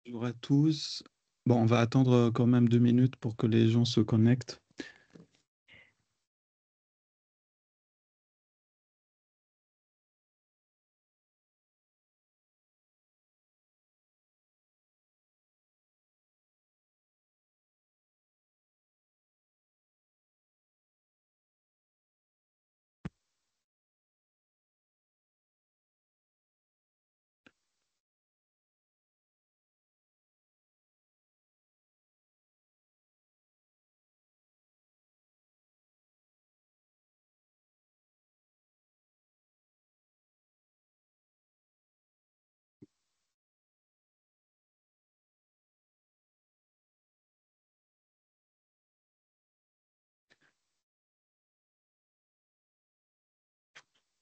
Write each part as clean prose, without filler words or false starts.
Bonjour à tous. Bon, on va attendre quand même 2 minutes pour que les gens se connectent.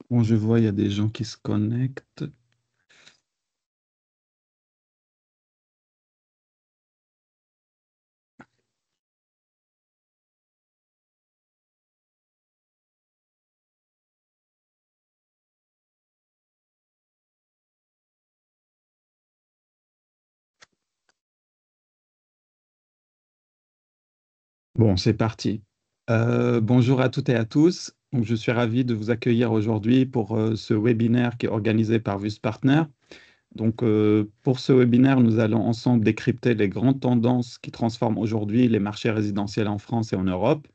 Bon, je vois, il y a des gens qui se connectent. Bon, c'est parti. Bonjour à toutes et à tous. Donc, je suis ravi de vous accueillir aujourd'hui pour ce webinaire qui est organisé par Vus Partner. Donc, pour ce webinaire, nous allons ensemble décrypter les grandes tendances qui transforment aujourd'hui les marchés résidentiels en France et en Europe.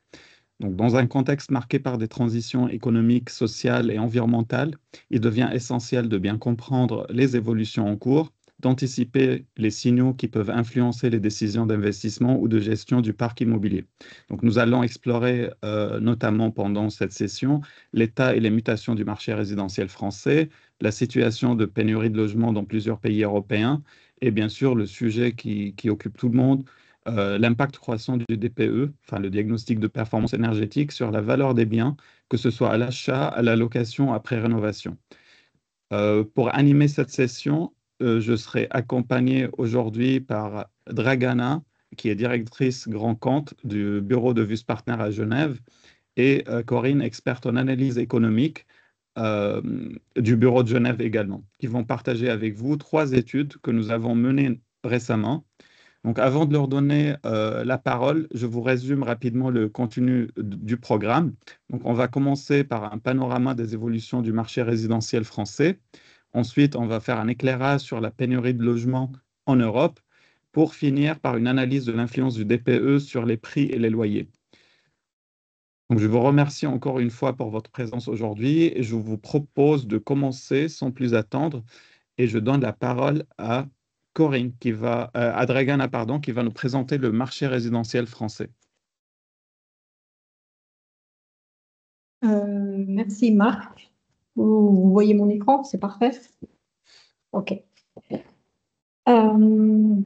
Donc, dans un contexte marqué par des transitions économiques, sociales et environnementales, il devient essentiel de bien comprendre les évolutions en cours, d'anticiper les signaux qui peuvent influencer les décisions d'investissement ou de gestion du parc immobilier. Donc, nous allons explorer notamment pendant cette session l'état et les mutations du marché résidentiel français, la situation de pénurie de logements dans plusieurs pays européens et bien sûr le sujet qui occupe tout le monde, l'impact croissant du DPE, enfin le diagnostic de performance énergétique, sur la valeur des biens, que ce soit à l'achat, à la location, après rénovation. Pour animer cette session, je serai accompagné aujourd'hui par Dragana, qui est directrice grand compte du bureau de Vus Partner à Genève, et Corinne, experte en analyse économique euh, du bureau de Genève également, qui vont partager avec vous 3 études que nous avons menées récemment. Donc, avant de leur donner la parole, je vous résume rapidement le contenu du programme. Donc, on va commencer par un panorama des évolutions du marché résidentiel français. Ensuite, on va faire un éclairage sur la pénurie de logements en Europe pour finir par une analyse de l'influence du DPE sur les prix et les loyers. Donc, je vous remercie encore une fois pour votre présence aujourd'hui et je vous propose de commencer sans plus attendre et je donne la parole à Corinne, à Dragana, pardon, qui va nous présenter le marché résidentiel français. Merci Marc. Vous voyez mon écran, c'est parfait. OK. Euh,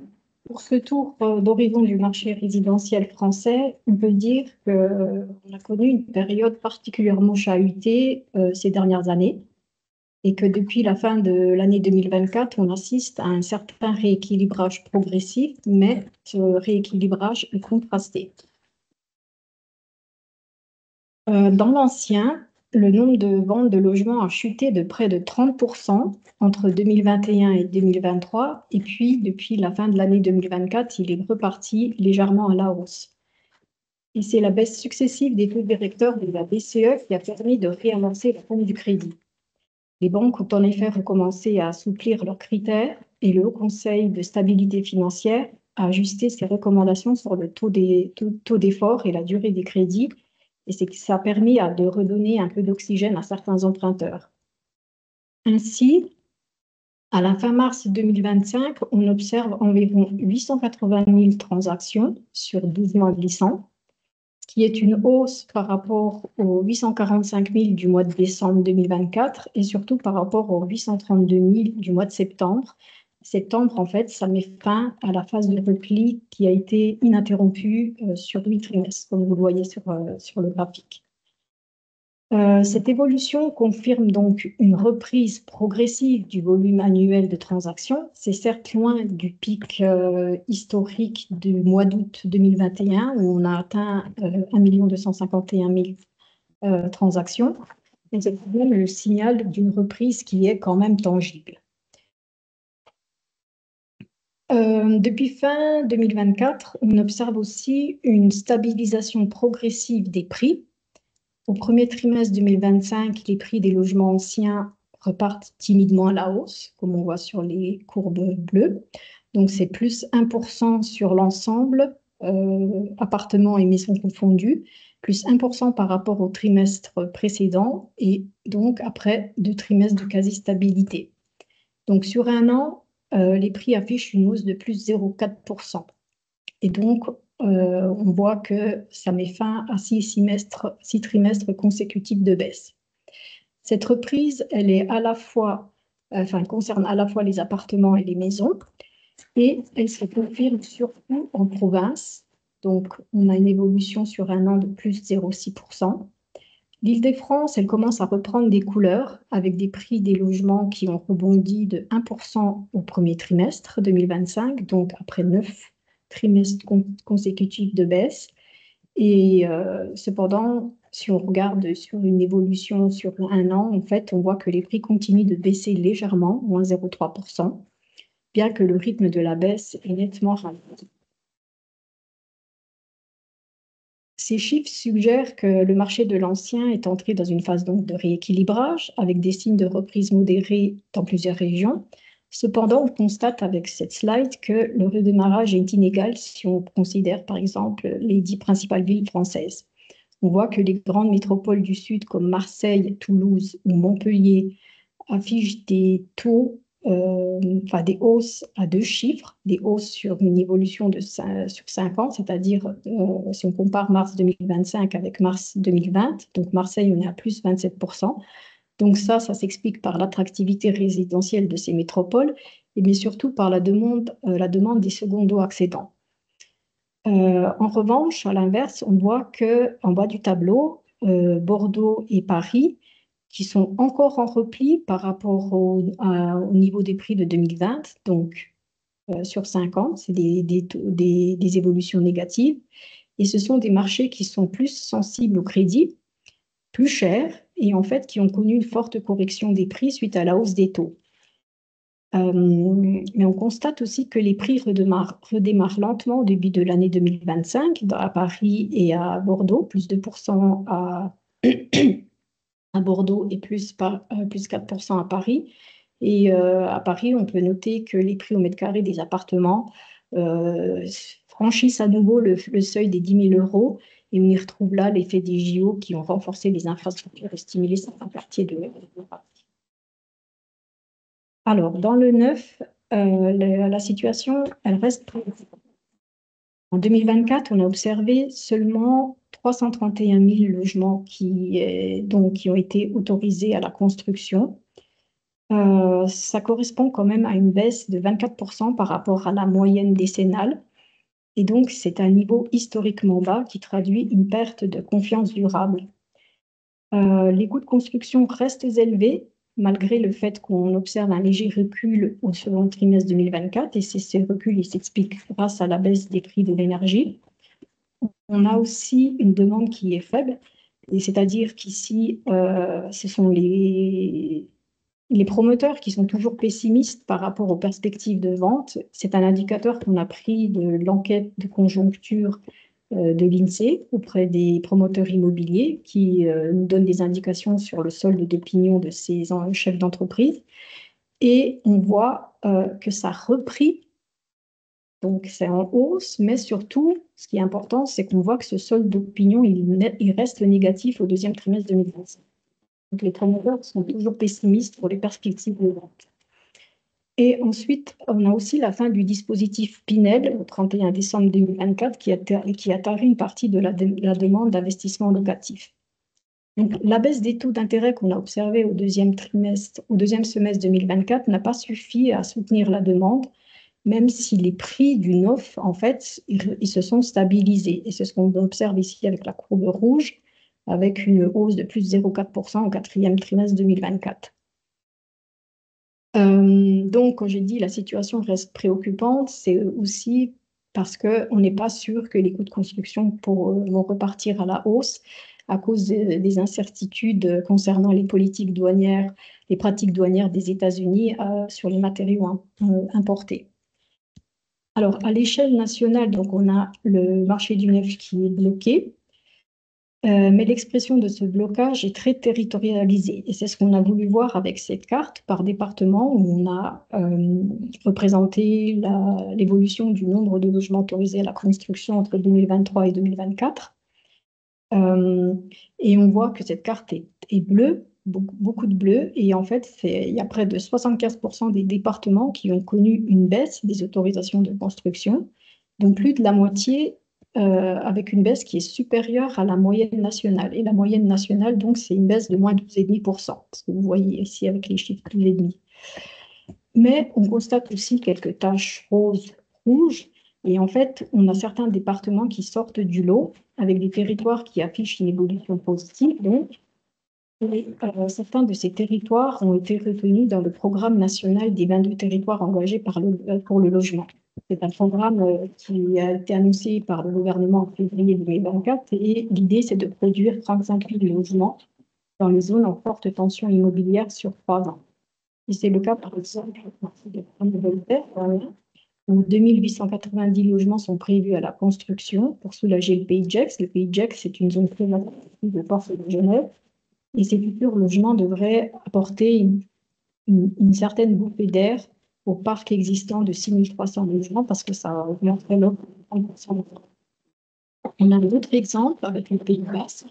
pour ce tour d'horizon du marché résidentiel français, on peut dire qu'on a connu une période particulièrement chahutée ces dernières années et que depuis la fin de l'année 2024, on assiste à un certain rééquilibrage progressif, mais ce rééquilibrage est contrasté. Dans l'ancien, le nombre de ventes de logements a chuté de près de 30% entre 2021 et 2023, et puis depuis la fin de l'année 2024, il est reparti légèrement à la hausse. Et c'est la baisse successive des taux directeurs de la BCE qui a permis de réamorcer la pompe du crédit. Les banques ont en effet recommencé à assouplir leurs critères et le Haut Conseil de stabilité financière a ajusté ses recommandations sur le taux d'effort et la durée des crédits, et ça a permis de redonner un peu d'oxygène à certains emprunteurs. Ainsi, à la fin mars 2025, on observe environ 880 000 transactions sur 12 mois glissants, qui est une hausse par rapport aux 845 000 du mois de décembre 2024 et surtout par rapport aux 832 000 du mois de septembre. Septembre, en fait, ça met fin à la phase de repli qui a été ininterrompue sur 8 trimestres, comme vous le voyez sur le graphique. Cette évolution confirme donc une reprise progressive du volume annuel de transactions. C'est certes loin du pic historique du mois d'août 2021 où on a atteint 1 251 000 transactions, mais c'est quand même le signal d'une reprise qui est quand même tangible. Depuis fin 2024, on observe aussi une stabilisation progressive des prix. Au premier trimestre 2025, les prix des logements anciens repartent timidement à la hausse, comme on voit sur les courbes bleues. Donc, c'est plus 1% sur l'ensemble, appartements et maisons confondues, plus 1% par rapport au trimestre précédent et donc après 2 trimestres de quasi-stabilité. Donc, sur un an, les prix affichent une hausse de plus 0,4%. Et donc, on voit que ça met fin à 6 trimestres consécutifs de baisse. Cette reprise, elle est à la fois, concerne à la fois les appartements et les maisons, et elle se confirme surtout en province. Donc, on a une évolution sur un an de plus 0,6%. L'Île-de-France, elle commence à reprendre des couleurs avec des prix des logements qui ont rebondi de 1% au premier trimestre 2025, donc après 9 trimestres consécutifs de baisse. Et cependant, si on regarde sur une évolution sur un an, en fait, on voit que les prix continuent de baisser légèrement, moins 0,3%, bien que le rythme de la baisse est nettement ralenti. Ces chiffres suggèrent que le marché de l'ancien est entré dans une phase donc de rééquilibrage, avec des signes de reprise modérée dans plusieurs régions. Cependant, on constate avec cette slide que le redémarrage est inégal si on considère par exemple les 10 principales villes françaises. On voit que les grandes métropoles du Sud comme Marseille, Toulouse ou Montpellier affichent des taux, des hausses à 2 chiffres, des hausses sur une évolution sur 5 ans, c'est-à-dire si on compare mars 2025 avec mars 2020, donc Marseille, on est à plus 27%. Donc ça s'explique par l'attractivité résidentielle de ces métropoles, mais surtout par la demande des secondo-accédants. En revanche, à l'inverse, on voit qu'en bas du tableau, Bordeaux et Paris, qui sont encore en repli par rapport au niveau des prix de 2020, donc sur 5 ans, c'est des évolutions négatives. Et ce sont des marchés qui sont plus sensibles au crédit, plus chers, et en fait qui ont connu une forte correction des prix suite à la hausse des taux. Mais on constate aussi que les prix redémarrent lentement au début de l'année 2025 à Paris et à Bordeaux, plus 2% à Bordeaux et plus 4% à Paris. Et à Paris, on peut noter que les prix au mètre carré des appartements franchissent à nouveau le seuil des 10 000 euros. Et on y retrouve là l'effet des JO qui ont renforcé les infrastructures et stimulé certains quartiers de Paris. Alors, dans le neuf, la situation, elle reste préoccupante. En 2024, on a observé seulement 331 000 logements qui ont été autorisés à la construction. Ça correspond quand même à une baisse de 24% par rapport à la moyenne décennale. Et donc, c'est un niveau historiquement bas qui traduit une perte de confiance durable. Les coûts de construction restent élevés, malgré le fait qu'on observe un léger recul au second trimestre 2024, et ce recul il s'explique grâce à la baisse des prix de l'énergie. On a aussi une demande qui est faible, et c'est-à-dire qu'ici, ce sont les promoteurs qui sont toujours pessimistes par rapport aux perspectives de vente. C'est un indicateur qu'on a pris de l'enquête de conjoncture de l'INSEE auprès des promoteurs immobiliers qui nous donnent des indications sur le solde d'opinion de ces chefs d'entreprise. Et on voit que ça a repris, donc c'est en hausse, mais surtout, ce qui est important, c'est qu'on voit que ce solde d'opinion, il reste négatif au deuxième trimestre 2025. Donc les promoteurs sont toujours pessimistes pour les perspectives de vente. Et ensuite, on a aussi la fin du dispositif Pinel au 31 décembre 2024 qui a tari une partie de la demande d'investissement locatif. Donc, la baisse des taux d'intérêt qu'on a observée au deuxième semestre 2024 n'a pas suffi à soutenir la demande, même si les prix du neuf, en fait, ils se sont stabilisés. Et c'est ce qu'on observe ici avec la courbe rouge, avec une hausse de plus 0,4% au quatrième trimestre 2024. Donc, quand j'ai dit la situation reste préoccupante, c'est aussi parce qu'on n'est pas sûr que les coûts de construction vont repartir à la hausse à cause des incertitudes concernant les politiques douanières, les pratiques douanières des États-Unis sur les matériaux importés. Alors, à l'échelle nationale, donc on a le marché du neuf qui est bloqué, mais l'expression de ce blocage est très territorialisée. Et c'est ce qu'on a voulu voir avec cette carte par département où on a représenté l'évolution du nombre de logements autorisés à la construction entre 2023 et 2024. Et on voit que cette carte est bleue, beaucoup de bleu. Et en fait, il y a près de 75% des départements qui ont connu une baisse des autorisations de construction. Donc plus de la moitié avec une baisse qui est supérieure à la moyenne nationale. Et la moyenne nationale, donc, c'est une baisse de moins 12,5%, ce que vous voyez ici avec les chiffres 12,5. Mais on constate aussi quelques taches roses, rouges. Et en fait, on a certains départements qui sortent du lot avec des territoires qui affichent une évolution positive. Donc, et, certains de ces territoires ont été retenus dans le programme national des 22 territoires engagés pour le logement. C'est un programme qui a été annoncé par le gouvernement en février 2024 et l'idée, c'est de produire 35 000 logements dans les zones en forte tension immobilière sur 3 ans. Et c'est le cas, par exemple, de Voltaire, où 2890 logements sont prévus à la construction pour soulager le Pays de Gex. Le Pays de Gex, c'est une zone très attractive de Porte de Genève. Et ces futurs logements devraient apporter une certaine bouffée d'air au parc existant de 6300 logements parce que ça augmenterait l'offre de 30%. On a un autre exemple avec le Pays Basque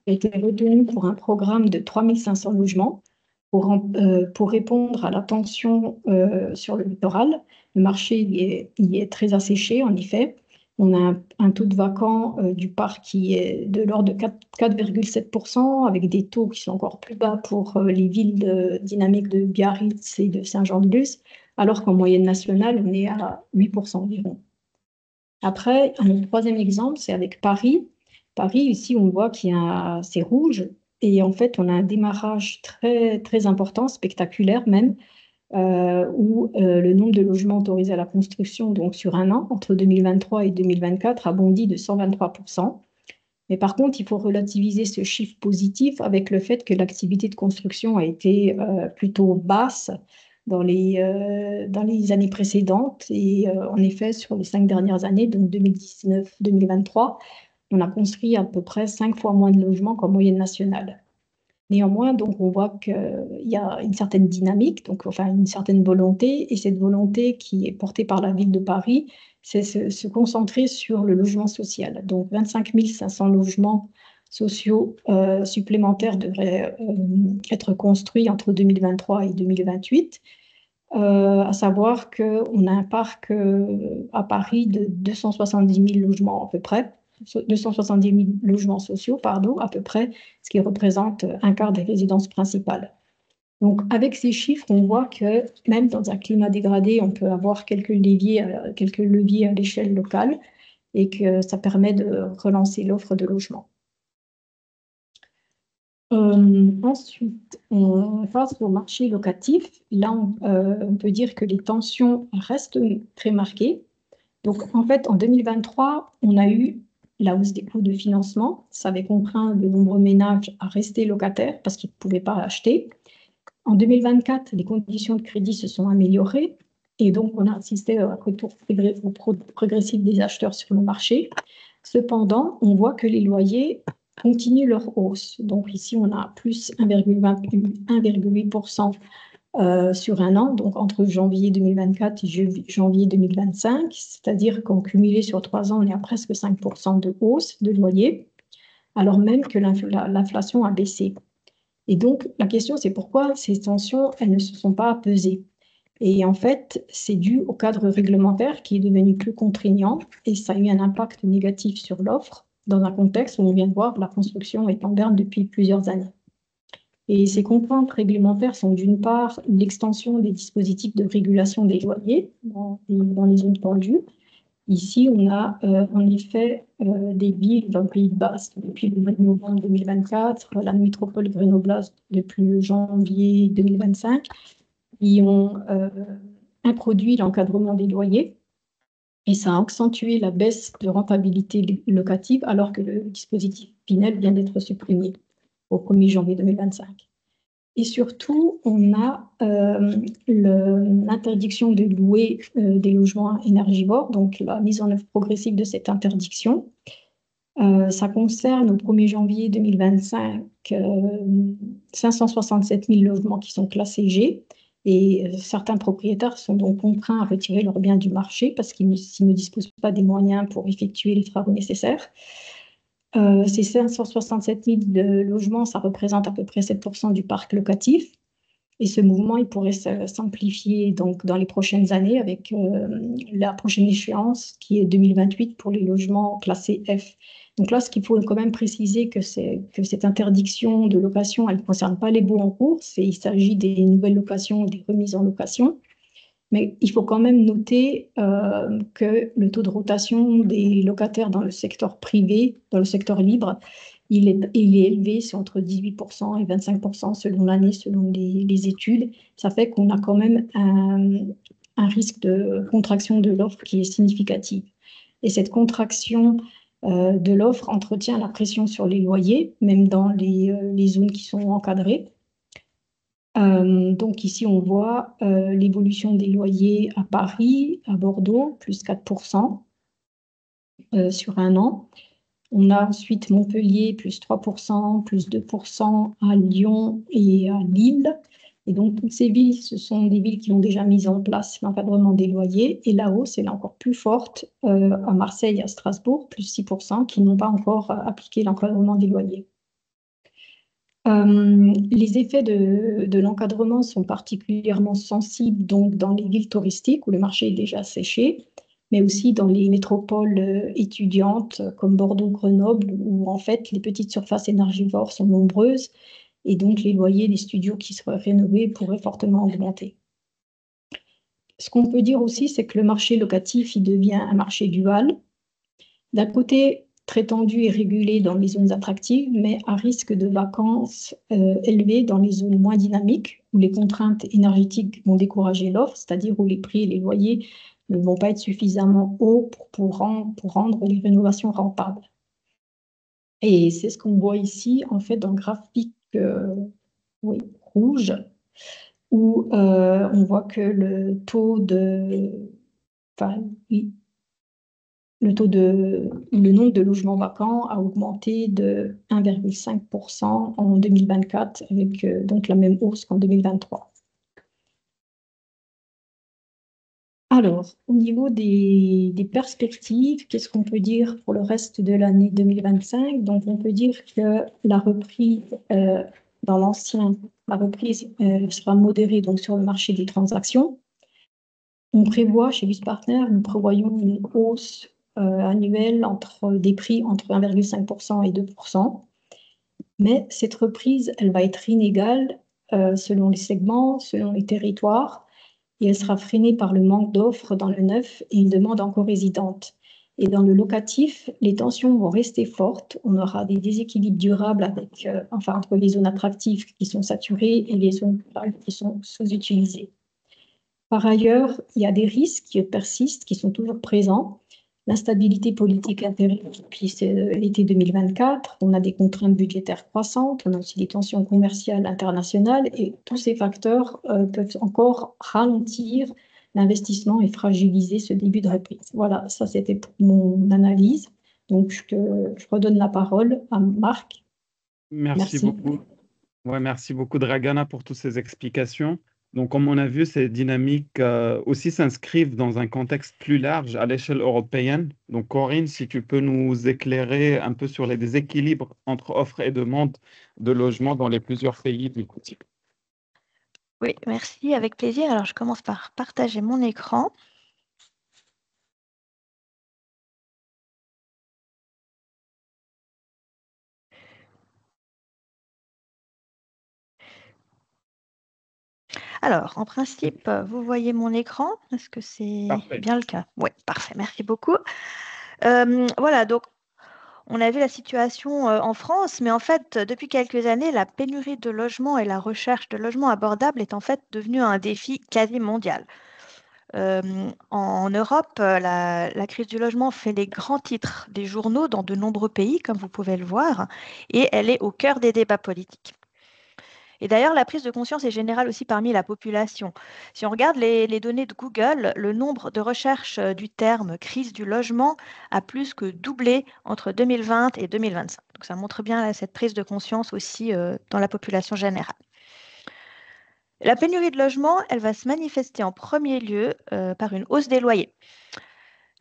qui a été retenu pour un programme de 3500 logements pour répondre à la tension sur le littoral. Le marché y est très asséché, en effet. On a un taux de vacant du parc qui est de l'ordre de 4,7%, avec des taux qui sont encore plus bas pour les villes dynamiques de Biarritz et de Saint-Jean-de-Luz, alors qu'en moyenne nationale, on est à 8% environ. Après, un troisième exemple, c'est avec Paris. Paris, ici, on voit c'est rouge. Et en fait, on a un démarrage très, très important, spectaculaire même, où le nombre de logements autorisés à la construction, donc sur un an, entre 2023 et 2024, a bondi de 123%. Mais par contre, il faut relativiser ce chiffre positif avec le fait que l'activité de construction a été plutôt basse dans les années précédentes. Et en effet, sur les 5 dernières années, donc 2019-2023, on a construit à peu près 5 fois moins de logements qu'en moyenne nationale. Néanmoins, donc, on voit qu'il y a une certaine dynamique, donc, enfin, une certaine volonté, et cette volonté qui est portée par la ville de Paris, c'est se concentrer sur le logement social. Donc, 25 500 logements sociaux supplémentaires devraient être construits entre 2023 et 2028. À savoir qu'on a un parc à Paris de 270 000 logements à peu près, 270 000 logements sociaux, pardon, à peu près, ce qui représente un quart des résidences principales. Donc, avec ces chiffres, on voit que même dans un climat dégradé, on peut avoir quelques leviers à l'échelle locale et que ça permet de relancer l'offre de logement. Ensuite, on passe au marché locatif. Là, on peut dire que les tensions restent très marquées. Donc, en fait, en 2023, on a eu la hausse des coûts de financement. Ça avait contraint de nombreux ménages à rester locataires parce qu'ils ne pouvaient pas acheter. En 2024, les conditions de crédit se sont améliorées et donc on a assisté à un retour progressif des acheteurs sur le marché. Cependant, on voit que les loyers continuent leur hausse. Donc ici, on a plus 1,8% sur un an, donc entre janvier 2024 et janvier 2025, c'est-à-dire qu'en cumulé sur 3 ans, on est à presque 5% de hausse de loyer, alors même que l'inflation a baissé. Et donc, la question, c'est pourquoi ces tensions, elles ne se sont pas apaisées. Et en fait, c'est dû au cadre réglementaire qui est devenu plus contraignant et ça a eu un impact négatif sur l'offre dans un contexte où on vient de voir que la construction est en berne depuis plusieurs années. Et ces contraintes réglementaires sont d'une part l'extension des dispositifs de régulation des loyers dans les zones tendues. Ici, on a en effet des villes dans le Pays Basque depuis le mois de novembre 2024, la métropole grenobloise depuis janvier 2025, qui ont introduit l'encadrement des loyers. Et ça a accentué la baisse de rentabilité locative alors que le dispositif Pinel vient d'être supprimé au 1er janvier 2025. Et surtout, on a l'interdiction de louer des logements énergivores, donc la mise en œuvre progressive de cette interdiction. Ça concerne au 1er janvier 2025 567 000 logements qui sont classés G. Et certains propriétaires sont donc contraints à retirer leurs biens du marché parce qu'ils ne disposent pas des moyens pour effectuer les travaux nécessaires. Ces 567 000 logements, ça représente à peu près 7% du parc locatif. Et ce mouvement, il pourrait s'amplifier donc dans les prochaines années avec la prochaine échéance qui est 2028 pour les logements classés F. Donc là, ce qu'il faut quand même préciser que cette interdiction de location, elle ne concerne pas les baux en cours, il s'agit des nouvelles locations, des remises en location. Mais il faut quand même noter que le taux de rotation des locataires dans le secteur privé, dans le secteur libre, il est élevé, c'est entre 18% et 25% selon l'année, selon les études. Ça fait qu'on a quand même un risque de contraction de l'offre qui est significative. Et cette contraction de l'offre entretient la pression sur les loyers, même dans les zones qui sont encadrées. Donc ici, on voit l'évolution des loyers à Paris, à Bordeaux, plus 4% sur un an. On a ensuite Montpellier, plus 3%, plus 2% à Lyon et à Lille. Et donc, toutes ces villes, ce sont des villes qui ont déjà mis en place l'encadrement des loyers. Et la hausse est encore plus forte à Marseille et à Strasbourg, plus 6%, qui n'ont pas encore appliqué l'encadrement des loyers. Les effets de l'encadrement sont particulièrement sensibles donc, dans les villes touristiques où le marché est déjà séché, mais aussi dans les métropoles étudiantes comme Bordeaux, Grenoble, où en fait les petites surfaces énergivores sont nombreuses et donc les loyers des studios qui seraient rénovés pourraient fortement augmenter. Ce qu'on peut dire aussi, c'est que le marché locatif il devient un marché dual. D'un côté, très tendu et régulé dans les zones attractives, mais à risque de vacances élevées dans les zones moins dynamiques, où les contraintes énergétiques vont décourager l'offre, c'est-à-dire où les prix et les loyers ne vont pas être suffisamment hauts pour rendre les rénovations rentables. Et c'est ce qu'on voit ici, en fait, dans le graphique oui, rouge, où on voit que le taux de... Enfin, oui, le nombre de logements vacants a augmenté de 1,5% en 2024, avec donc la même hausse qu'en 2023. Alors, au niveau des perspectives, qu'est-ce qu'on peut dire pour le reste de l'année 2025? Donc, on peut dire que la reprise dans l'ancien, la reprise sera modérée donc, sur le marché des transactions. On prévoit, chez Bus Partner, nous prévoyons une hausse annuelle des prix entre 1,5% et 2%. Mais cette reprise, elle va être inégale selon les segments, selon les territoires, et elle sera freinée par le manque d'offres dans le neuf et une demande encore résidente. Et dans le locatif, les tensions vont rester fortes. On aura des déséquilibres durables avec, entre les zones attractives qui sont saturées et les zones qui sont sous-utilisées. Par ailleurs, il y a des risques qui persistent, qui sont toujours présents. L'instabilité politique intérieure depuis l'été 2024, on a des contraintes budgétaires croissantes, on a aussi des tensions commerciales internationales et tous ces facteurs peuvent encore ralentir l'investissement et fragiliser ce début de reprise. Voilà, ça c'était pour mon analyse. Donc je redonne la parole à Marc. Merci Merci. beaucoup. Ouais, merci beaucoup, Dragana, pour toutes ces explications. Donc, comme on a vu, ces dynamiques aussi s'inscrivent dans un contexte plus large à l'échelle européenne. Donc, Corinne, si tu peux nous éclairer un peu sur les déséquilibres entre offre et demande de logement dans les plusieurs pays du continent. Oui, merci, avec plaisir. Alors, je commence par partager mon écran. Alors, en principe, vous voyez mon écran. Est-ce que c'est Parfait. bien le cas? Oui, parfait. Merci beaucoup. Voilà, donc on a vu la situation en France, mais en fait, depuis quelques années, la pénurie de logements et la recherche de logements abordables est en fait devenue un défi quasi mondial. En Europe, la crise du logement fait les grands titres des journaux dans de nombreux pays, comme vous pouvez le voir, et elle est au cœur des débats politiques. Et d'ailleurs, la prise de conscience est générale aussi parmi la population. Si on regarde les données de Google, le nombre de recherches du terme crise du logement a plus que doublé entre 2020 et 2025. Donc ça montre bien cette prise de conscience aussi dans la population générale. La pénurie de logement, elle va se manifester en premier lieu par une hausse des loyers.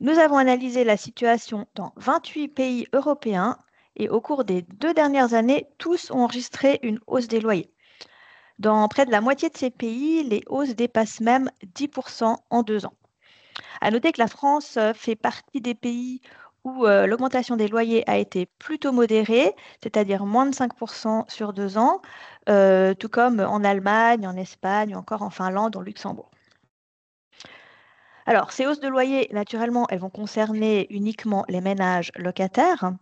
Nous avons analysé la situation dans 28 pays européens et au cours des 2 dernières années, tous ont enregistré une hausse des loyers. Dans près de la moitié de ces pays, les hausses dépassent même 10% en 2 ans. À noter que la France fait partie des pays où l'augmentation des loyers a été plutôt modérée, c'est-à-dire moins de 5% sur 2 ans, tout comme en Allemagne, en Espagne, ou encore en Finlande, au Luxembourg. Alors, ces hausses de loyer, naturellement, elles vont concerner uniquement les ménages locataires,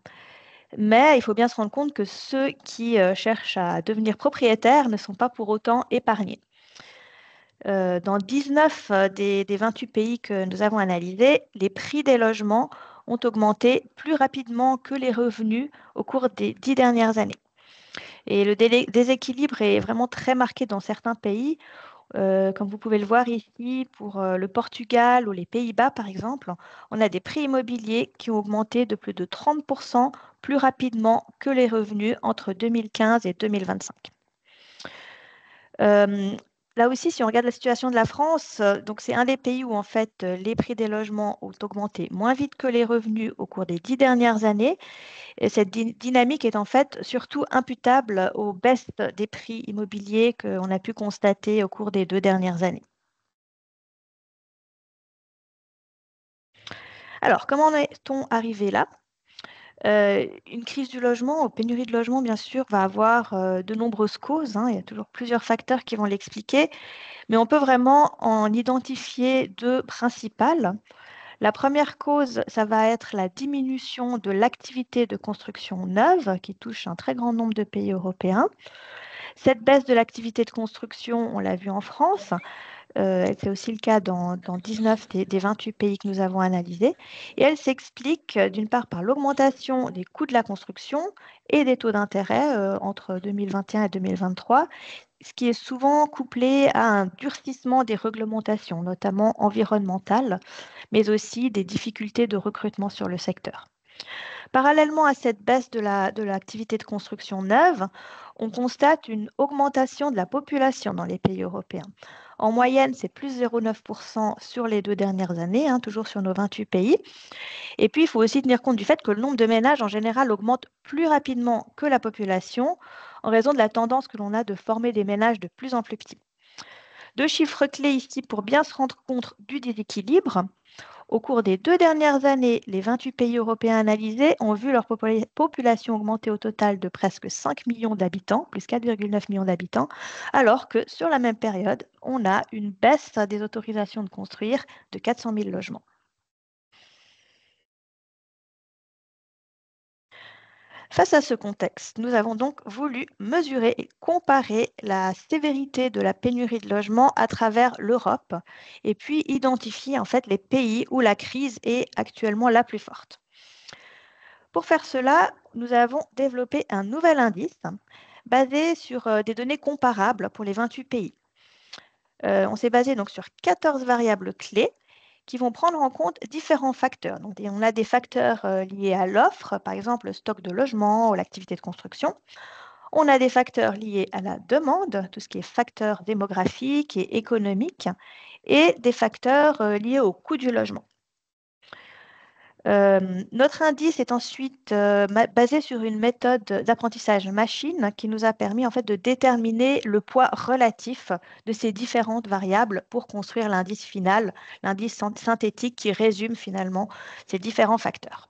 mais il faut bien se rendre compte que ceux qui cherchent à devenir propriétaires ne sont pas pour autant épargnés. Dans 19 des 28 pays que nous avons analysés, les prix des logements ont augmenté plus rapidement que les revenus au cours des 10 dernières années. Et le déséquilibre est vraiment très marqué dans certains pays, comme vous pouvez le voir ici pour le Portugal ou les Pays-Bas, par exemple. On a des prix immobiliers qui ont augmenté de plus de 30% plus rapidement que les revenus entre 2015 et 2025. Là aussi, si on regarde la situation de la France, donc c'est un des pays où en fait les prix des logements ont augmenté moins vite que les revenus au cours des 10 dernières années. Et cette dynamique est en fait surtout imputable aux baisses des prix immobiliers qu'on a pu constater au cours des 2 dernières années. Alors, comment en est-on arrivé là? Une crise du logement, ou pénurie de logement, bien sûr, va avoir de nombreuses causes, hein. Il y a toujours plusieurs facteurs qui vont l'expliquer. Mais on peut vraiment en identifier 2 principales. La première cause, ça va être la diminution de l'activité de construction neuve qui touche un très grand nombre de pays européens. Cette baisse de l'activité de construction, on l'a vu en France, c'est aussi le cas dans 19 des 28 pays que nous avons analysés. Et elle s'explique d'une part par l'augmentation des coûts de la construction et des taux d'intérêt entre 2021 et 2023, ce qui est souvent couplé à un durcissement des réglementations, notamment environnementales, mais aussi des difficultés de recrutement sur le secteur. Parallèlement à cette baisse de l'activité de construction neuve, on constate une augmentation de la population dans les pays européens. En moyenne, c'est plus 0,9% sur les 2 dernières années, hein, toujours sur nos 28 pays. Et puis, il faut aussi tenir compte du fait que le nombre de ménages en général augmente plus rapidement que la population en raison de la tendance que l'on a de former des ménages de plus en plus petits. 2 chiffres clés ici pour bien se rendre compte du déséquilibre. Au cours des 2 dernières années, les 28 pays européens analysés ont vu leur population augmenter au total de presque 5 millions d'habitants, plus 4,9 millions d'habitants, alors que sur la même période, on a une baisse des autorisations de construire de 400 000 logements. Face à ce contexte, nous avons donc voulu mesurer et comparer la sévérité de la pénurie de logements à travers l'Europe et puis identifier en fait les pays où la crise est actuellement la plus forte. Pour faire cela, nous avons développé un nouvel indice basé sur des données comparables pour les 28 pays. On s'est basé donc sur 14 variables clés qui vont prendre en compte différents facteurs. Donc, on a des facteurs liés à l'offre, par exemple le stock de logement ou l'activité de construction. On a des facteurs liés à la demande, tout ce qui est facteurs démographiques et économiques, et des facteurs liés au coût du logement. Notre indice est ensuite basé sur une méthode d'apprentissage machine qui nous a permis en fait de déterminer le poids relatif de ces différentes variables pour construire l'indice final, l'indice synthétique qui résume finalement ces différents facteurs.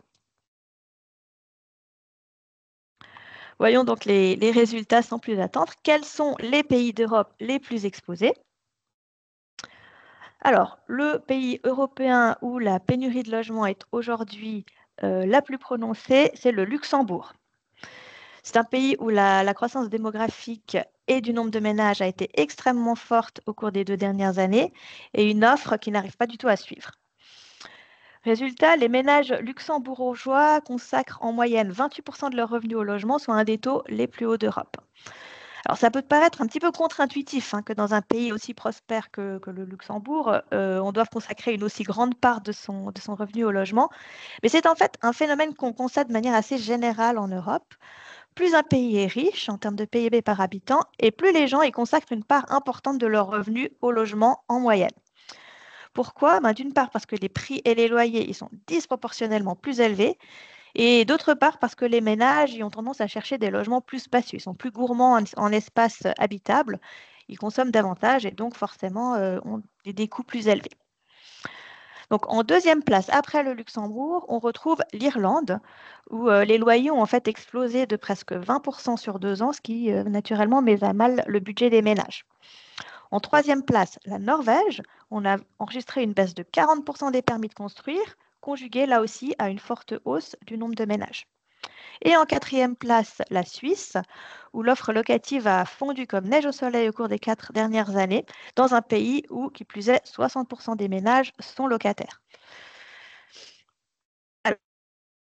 Voyons donc les résultats sans plus attendre. Quels sont les pays d'Europe les plus exposés? Alors, le pays européen où la pénurie de logement est aujourd'hui la plus prononcée, c'est le Luxembourg. C'est un pays où la croissance démographique et du nombre de ménages a été extrêmement forte au cours des 2 dernières années et une offre qui n'arrive pas du tout à suivre. Résultat, les ménages luxembourgeois consacrent en moyenne 28% de leurs revenus au logement, soit un des taux les plus hauts d'Europe. Alors, ça peut paraître un petit peu contre-intuitif que dans un pays aussi prospère que le Luxembourg, on doive consacrer une aussi grande part de son revenu au logement. Mais c'est en fait un phénomène qu'on constate de manière assez générale en Europe. Plus un pays est riche en termes de PIB par habitant, et plus les gens y consacrent une part importante de leurs revenus au logement en moyenne. Pourquoi? D'une part parce que les prix et les loyers ils sont disproportionnellement plus élevés, et d'autre part parce que les ménages y ont tendance à chercher des logements plus spacieux, ils sont plus gourmands en espace habitable, ils consomment davantage et donc forcément ont des coûts plus élevés. Donc en deuxième place, après le Luxembourg, on retrouve l'Irlande, où les loyers ont en fait explosé de presque 20% sur 2 ans, ce qui naturellement met à mal le budget des ménages. En troisième place, la Norvège, on a enregistré une baisse de 40% des permis de construire, conjuguée là aussi à une forte hausse du nombre de ménages. Et en quatrième place, la Suisse, où l'offre locative a fondu comme neige au soleil au cours des 4 dernières années, dans un pays où, qui plus est, 60% des ménages sont locataires. Alors,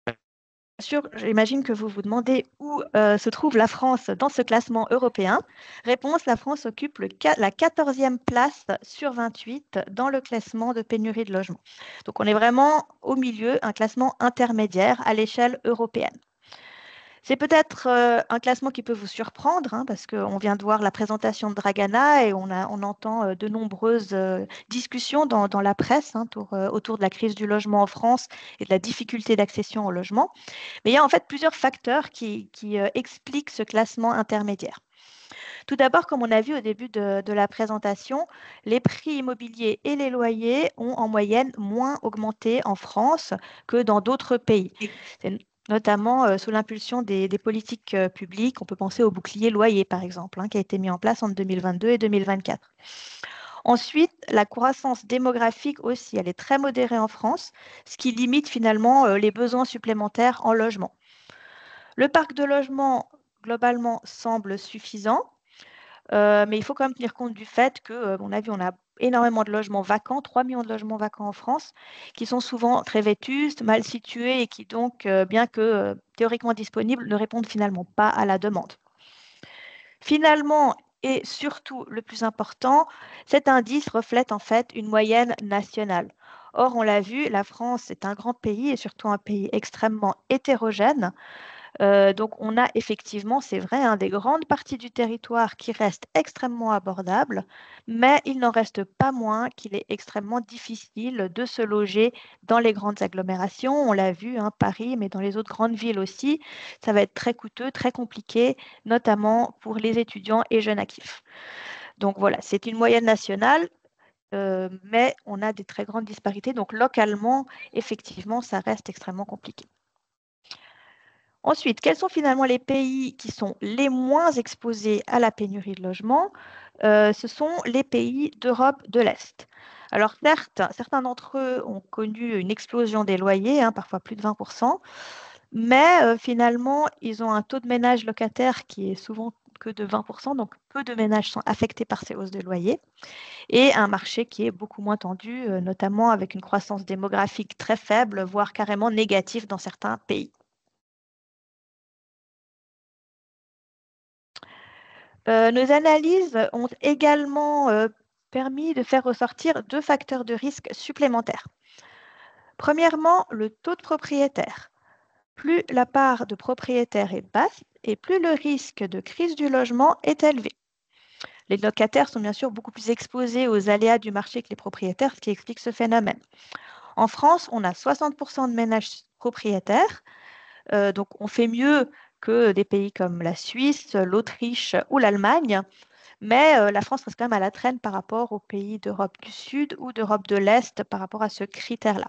bien sûr, j'imagine que vous vous demandez où se trouve la France dans ce classement européen. Réponse, la France occupe la 14e place sur 28 dans le classement de pénurie de logement. Donc on est vraiment au milieu, un classement intermédiaire à l'échelle européenne. C'est peut-être un classement qui peut vous surprendre, parce qu'on vient de voir la présentation de Dragana et on entend de nombreuses discussions dans la presse autour de la crise du logement en France et de la difficulté d'accession au logement. Mais il y a en fait plusieurs facteurs qui expliquent ce classement intermédiaire. Tout d'abord, comme on a vu au début de la présentation, les prix immobiliers et les loyers ont en moyenne moins augmenté en France que dans d'autres pays. C'est notamment sous l'impulsion des politiques publiques. On peut penser au bouclier loyer, par exemple, qui a été mis en place entre 2022 et 2024. Ensuite, la croissance démographique aussi, elle est très modérée en France, ce qui limite finalement les besoins supplémentaires en logement. Le parc de logement, globalement, semble suffisant, mais il faut quand même tenir compte du fait que, on a vu, on a énormément de logements vacants, 3 millions de logements vacants en France, qui sont souvent très vétustes, mal situés et qui donc, bien que théoriquement disponibles, ne répondent finalement pas à la demande. Finalement, et surtout le plus important, cet indice reflète en fait une moyenne nationale. Or, on l'a vu, la France est un grand pays et surtout un pays extrêmement hétérogène. Donc, on a effectivement, c'est vrai, des grandes parties du territoire qui restent extrêmement abordables, mais il n'en reste pas moins qu'il est extrêmement difficile de se loger dans les grandes agglomérations. On l'a vu, Paris, mais dans les autres grandes villes aussi, ça va être très coûteux, très compliqué, notamment pour les étudiants et jeunes actifs. Donc voilà, c'est une moyenne nationale, mais on a des très grandes disparités. Donc localement, effectivement, ça reste extrêmement compliqué. Ensuite, quels sont finalement les pays qui sont les moins exposés à la pénurie de logement? Ce sont les pays d'Europe de l'Est. Alors certes, certains d'entre eux ont connu une explosion des loyers, parfois plus de 20%, mais finalement, ils ont un taux de ménage locataire qui est souvent que de 20%, donc peu de ménages sont affectés par ces hausses de loyers, et un marché qui est beaucoup moins tendu, notamment avec une croissance démographique très faible, voire carrément négative dans certains pays. Nos analyses ont également permis de faire ressortir 2 facteurs de risque supplémentaires. Premièrement, le taux de propriétaires. Plus la part de propriétaires est basse et plus le risque de crise du logement est élevé. Les locataires sont bien sûr beaucoup plus exposés aux aléas du marché que les propriétaires, ce qui explique ce phénomène. En France, on a 60% de ménages propriétaires, donc on fait mieux que des pays comme la Suisse, l'Autriche ou l'Allemagne. Mais la France reste quand même à la traîne par rapport aux pays d'Europe du Sud ou d'Europe de l'Est par rapport à ce critère-là.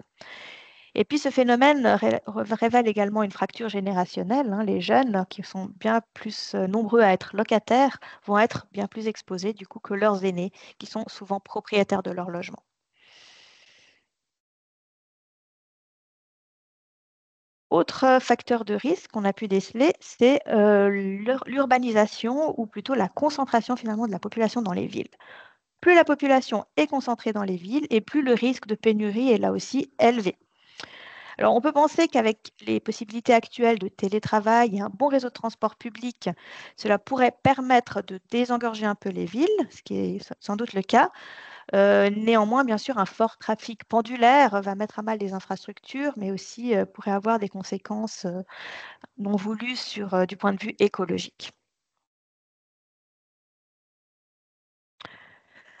Et puis ce phénomène révèle également une fracture générationnelle. Les jeunes, qui sont bien plus nombreux à être locataires, vont être bien plus exposés du coup que leurs aînés, qui sont souvent propriétaires de leur logement. Autre facteur de risque qu'on a pu déceler, c'est l'urbanisation ou plutôt la concentration finalement de la population dans les villes. Plus la population est concentrée dans les villes et plus le risque de pénurie est là aussi élevé. Alors, on peut penser qu'avec les possibilités actuelles de télétravail et un bon réseau de transport public, cela pourrait permettre de désengorger un peu les villes, ce qui est sans doute le cas. Néanmoins, bien sûr, un fort trafic pendulaire va mettre à mal les infrastructures, mais aussi pourrait avoir des conséquences non voulues du point de vue écologique.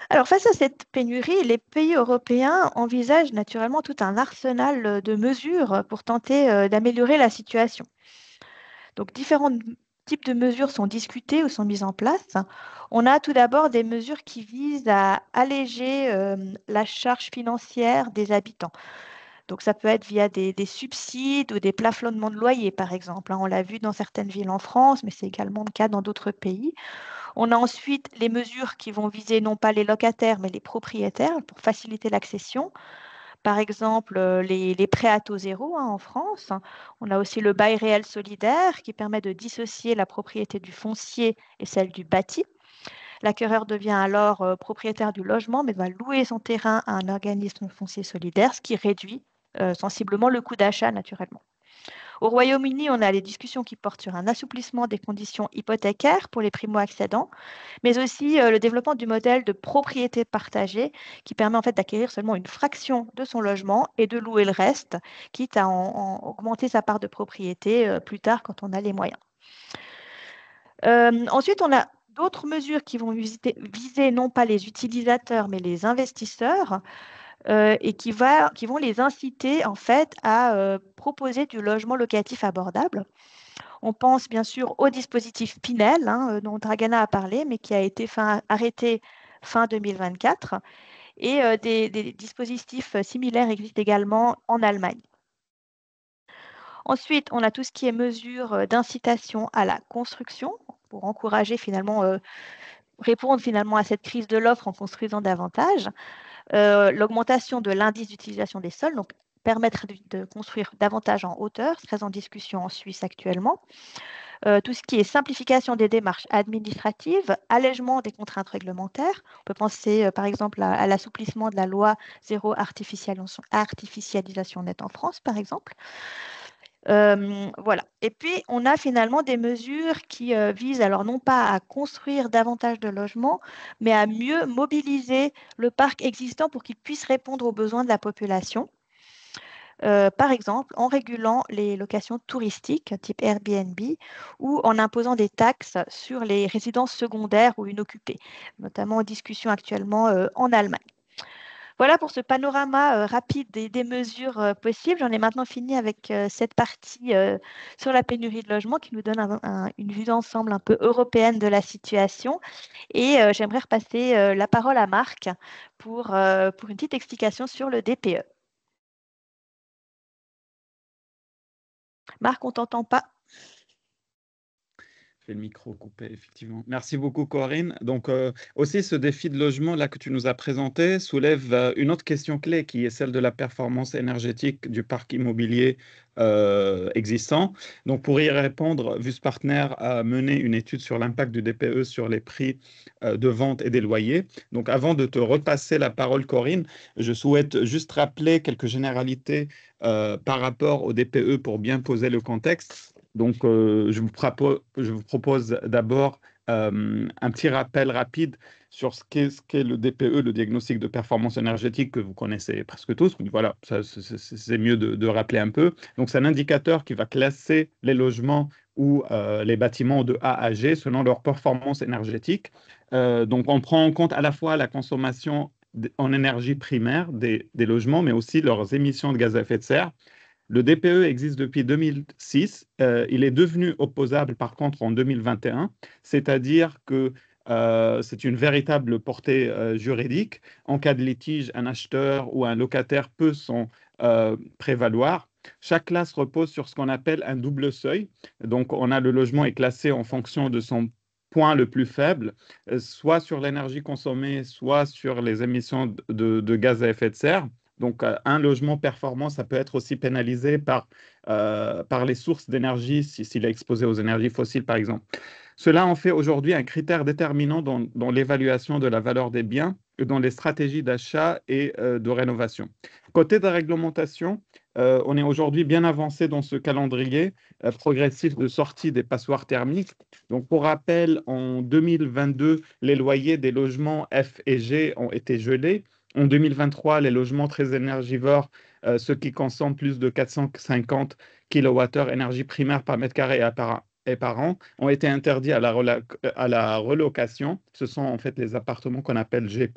Alors, face à cette pénurie, les pays européens envisagent naturellement tout un arsenal de mesures pour tenter d'améliorer la situation. Donc, différents types de mesures sont discutées ou sont mises en place. On a tout d'abord des mesures qui visent à alléger la charge financière des habitants. Donc, ça peut être via des subsides ou des plafonnements de loyer, par exemple, hein. On l'a vu dans certaines villes en France, mais c'est également le cas dans d'autres pays. On a ensuite les mesures qui vont viser non pas les locataires, mais les propriétaires pour faciliter l'accession. Par exemple, les prêts à taux zéro, hein, en France. On a aussi le bail réel solidaire qui permet de dissocier la propriété du foncier et celle du bâti. L'acquéreur devient alors propriétaire du logement, mais va louer son terrain à un organisme foncier solidaire, ce qui réduit sensiblement le coût d'achat naturellement. Au Royaume-Uni, on a les discussions qui portent sur un assouplissement des conditions hypothécaires pour les primo-accédants, mais aussi le développement du modèle de propriété partagée qui permet en fait d'acquérir seulement une fraction de son logement et de louer le reste, quitte à augmenter sa part de propriété plus tard quand on a les moyens. Ensuite, on a d'autres mesures qui vont viser non pas les utilisateurs, mais les investisseurs. Et qui vont les inciter en fait à proposer du logement locatif abordable. On pense bien sûr au dispositif Pinel, hein, dont Dragana a parlé, mais qui a été arrêté fin 2024. Et des dispositifs similaires existent également en Allemagne. Ensuite, on a tout ce qui est mesures d'incitation à la construction pour encourager répondre finalement à cette crise de l'offre en construisant davantage. L'augmentation de l'indice d'utilisation des sols, donc permettre de construire davantage en hauteur, c'est très en discussion en Suisse actuellement. Tout ce qui est simplification des démarches administratives, allègement des contraintes réglementaires. On peut penser par exemple à l'assouplissement de la loi zéro artificialisation nette en France, par exemple. Voilà. Et puis, on a finalement des mesures qui visent alors non pas à construire davantage de logements, mais à mieux mobiliser le parc existant pour qu'il puisse répondre aux besoins de la population. Par exemple, en régulant les locations touristiques type Airbnb ou en imposant des taxes sur les résidences secondaires ou inoccupées, notamment en discussion actuellement en Allemagne. Voilà pour ce panorama rapide des mesures possibles. J'en ai maintenant fini avec cette partie sur la pénurie de logement qui nous donne une vue d'ensemble un peu européenne de la situation. Et j'aimerais repasser la parole à Marc pour une petite explication sur le DPE. Marc, on ne t'entend pas. Fait le micro coupé, effectivement. Merci beaucoup, Corinne. Donc, aussi, ce défi de logement là que tu nous as présenté soulève une autre question clé qui est celle de la performance énergétique du parc immobilier existant. Donc, pour y répondre, Vus Partner a mené une étude sur l'impact du DPE sur les prix de vente et des loyers. Donc, avant de te repasser la parole, Corinne, je souhaite juste rappeler quelques généralités par rapport au DPE pour bien poser le contexte. Donc, je vous propose d'abord un petit rappel rapide sur ce qu'est le DPE, le diagnostic de performance énergétique que vous connaissez presque tous. Voilà, c'est mieux de rappeler un peu. Donc, c'est un indicateur qui va classer les logements ou les bâtiments de A à G selon leur performance énergétique. Donc, on prend en compte à la fois la consommation en énergie primaire des logements, mais aussi leurs émissions de gaz à effet de serre. Le DPE existe depuis 2006. Il est devenu opposable, par contre, en 2021, c'est-à-dire que c'est une véritable portée juridique. En cas de litige, un acheteur ou un locataire peut s'en prévaloir. Chaque classe repose sur ce qu'on appelle un double seuil. Donc, on a le logement est classé en fonction de son point le plus faible, soit sur l'énergie consommée, soit sur les émissions de gaz à effet de serre. Donc, un logement performant, ça peut être aussi pénalisé par les sources d'énergie, s'il est exposé aux énergies fossiles, par exemple. Cela en fait aujourd'hui un critère déterminant dans l'évaluation de la valeur des biens dans les stratégies d'achat et de rénovation. Côté de la réglementation, on est aujourd'hui bien avancé dans ce calendrier progressif de sortie des passoires thermiques. Donc, pour rappel, en 2022, les loyers des logements F et G ont été gelés. En 2023, les logements très énergivores, ceux qui consomment plus de 450 kWh énergie primaire par mètre carré et par an, ont été interdits à la relocation. Ce sont en fait les appartements qu'on appelle G+.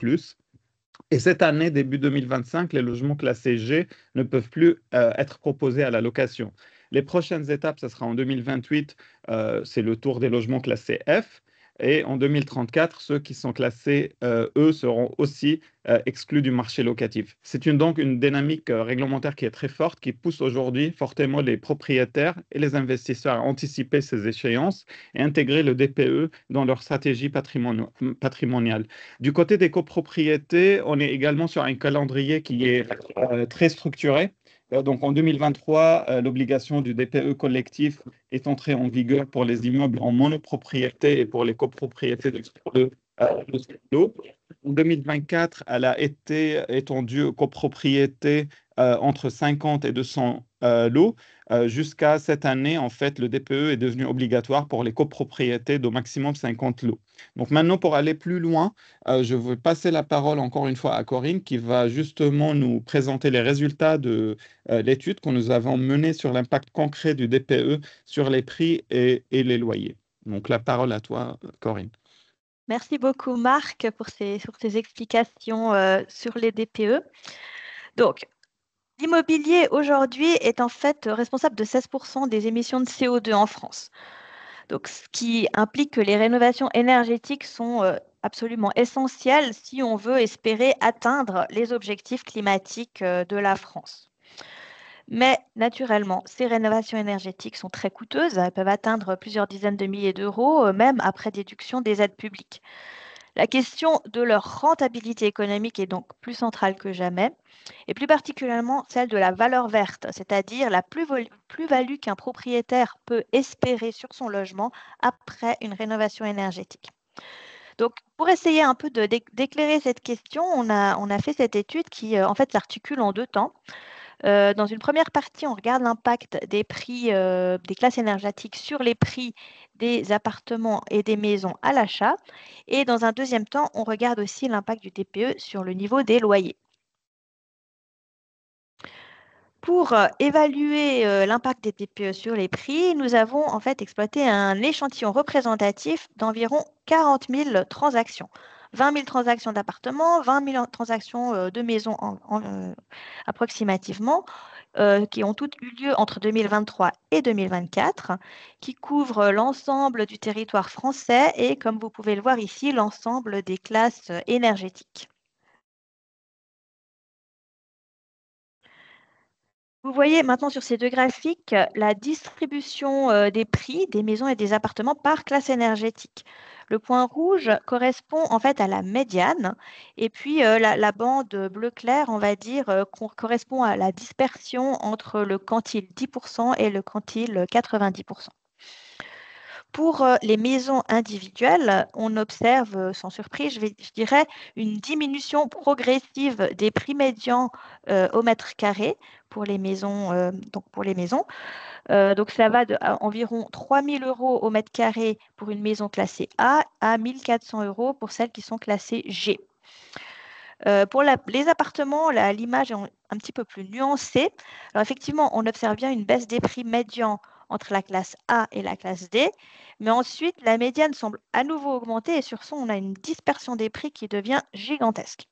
Et cette année, début 2025, les logements classés G ne peuvent plus être proposés à la location. Les prochaines étapes, ce sera en 2028, c'est le tour des logements classés F. Et en 2034, ceux qui sont classés E seront aussi exclus du marché locatif. C'est donc une dynamique réglementaire qui est très forte, qui pousse aujourd'hui fortement les propriétaires et les investisseurs à anticiper ces échéances et intégrer le DPE dans leur stratégie patrimoniale. Du côté des copropriétés, on est également sur un calendrier qui est très structuré. Donc en 2023, l'obligation du DPE collectif est entrée en vigueur pour les immeubles en monopropriété et pour les copropriétés de l'eau. En 2024, elle a été étendue aux copropriétés entre 50 et 200 lots. Jusqu'à cette année, en fait, le DPE est devenu obligatoire pour les copropriétés d'au maximum 50 lots. Donc maintenant, pour aller plus loin, je veux passer la parole encore une fois à Corinne qui va justement nous présenter les résultats de l'étude que nous avons menée sur l'impact concret du DPE sur les prix et les loyers. Donc la parole à toi, Corinne. Merci beaucoup, Marc, pour ces explications sur les DPE. Donc, l'immobilier aujourd'hui est en fait responsable de 16% des émissions de CO2 en France. Donc, ce qui implique que les rénovations énergétiques sont absolument essentielles si on veut espérer atteindre les objectifs climatiques de la France. Mais naturellement, ces rénovations énergétiques sont très coûteuses. Elles peuvent atteindre plusieurs dizaines de milliers d'euros, même après déduction des aides publiques. La question de leur rentabilité économique est donc plus centrale que jamais, et plus particulièrement celle de la valeur verte, c'est-à-dire la plus-value qu'un propriétaire peut espérer sur son logement après une rénovation énergétique. Donc, pour essayer un peu d'éclairer cette question, on a fait cette étude qui, en fait, s'articule en deux temps. Dans une première partie, on regarde l'impact des prix des classes énergétiques sur les prix des appartements et des maisons à l'achat. Et dans un deuxième temps, on regarde aussi l'impact du DPE sur le niveau des loyers. Pour évaluer l'impact des DPE sur les prix, nous avons en fait exploité un échantillon représentatif d'environ 40 000 transactions. 20 000 transactions d'appartements, 20 000 transactions de maisons approximativement, qui ont toutes eu lieu entre 2023 et 2024, qui couvrent l'ensemble du territoire français et, comme vous pouvez le voir ici, l'ensemble des classes énergétiques. Vous voyez maintenant sur ces deux graphiques la distribution des prix des maisons et des appartements par classe énergétique. Le point rouge correspond en fait à la médiane et puis la bande bleu clair, on va dire, correspond à la dispersion entre le quantile 10% et le quantile 90%. Pour les maisons individuelles, on observe, sans surprise, je dirais, une diminution progressive des prix médians au mètre carré pour les maisons. Donc, ça va à environ 3 000 euros au mètre carré pour une maison classée A à 1 400 euros pour celles qui sont classées G. Pour les appartements, l'image est un petit peu plus nuancée. Alors effectivement, on observe bien une baisse des prix médians entre la classe A et la classe D, mais ensuite, la médiane semble à nouveau augmenter et sur ce, on a une dispersion des prix qui devient gigantesque.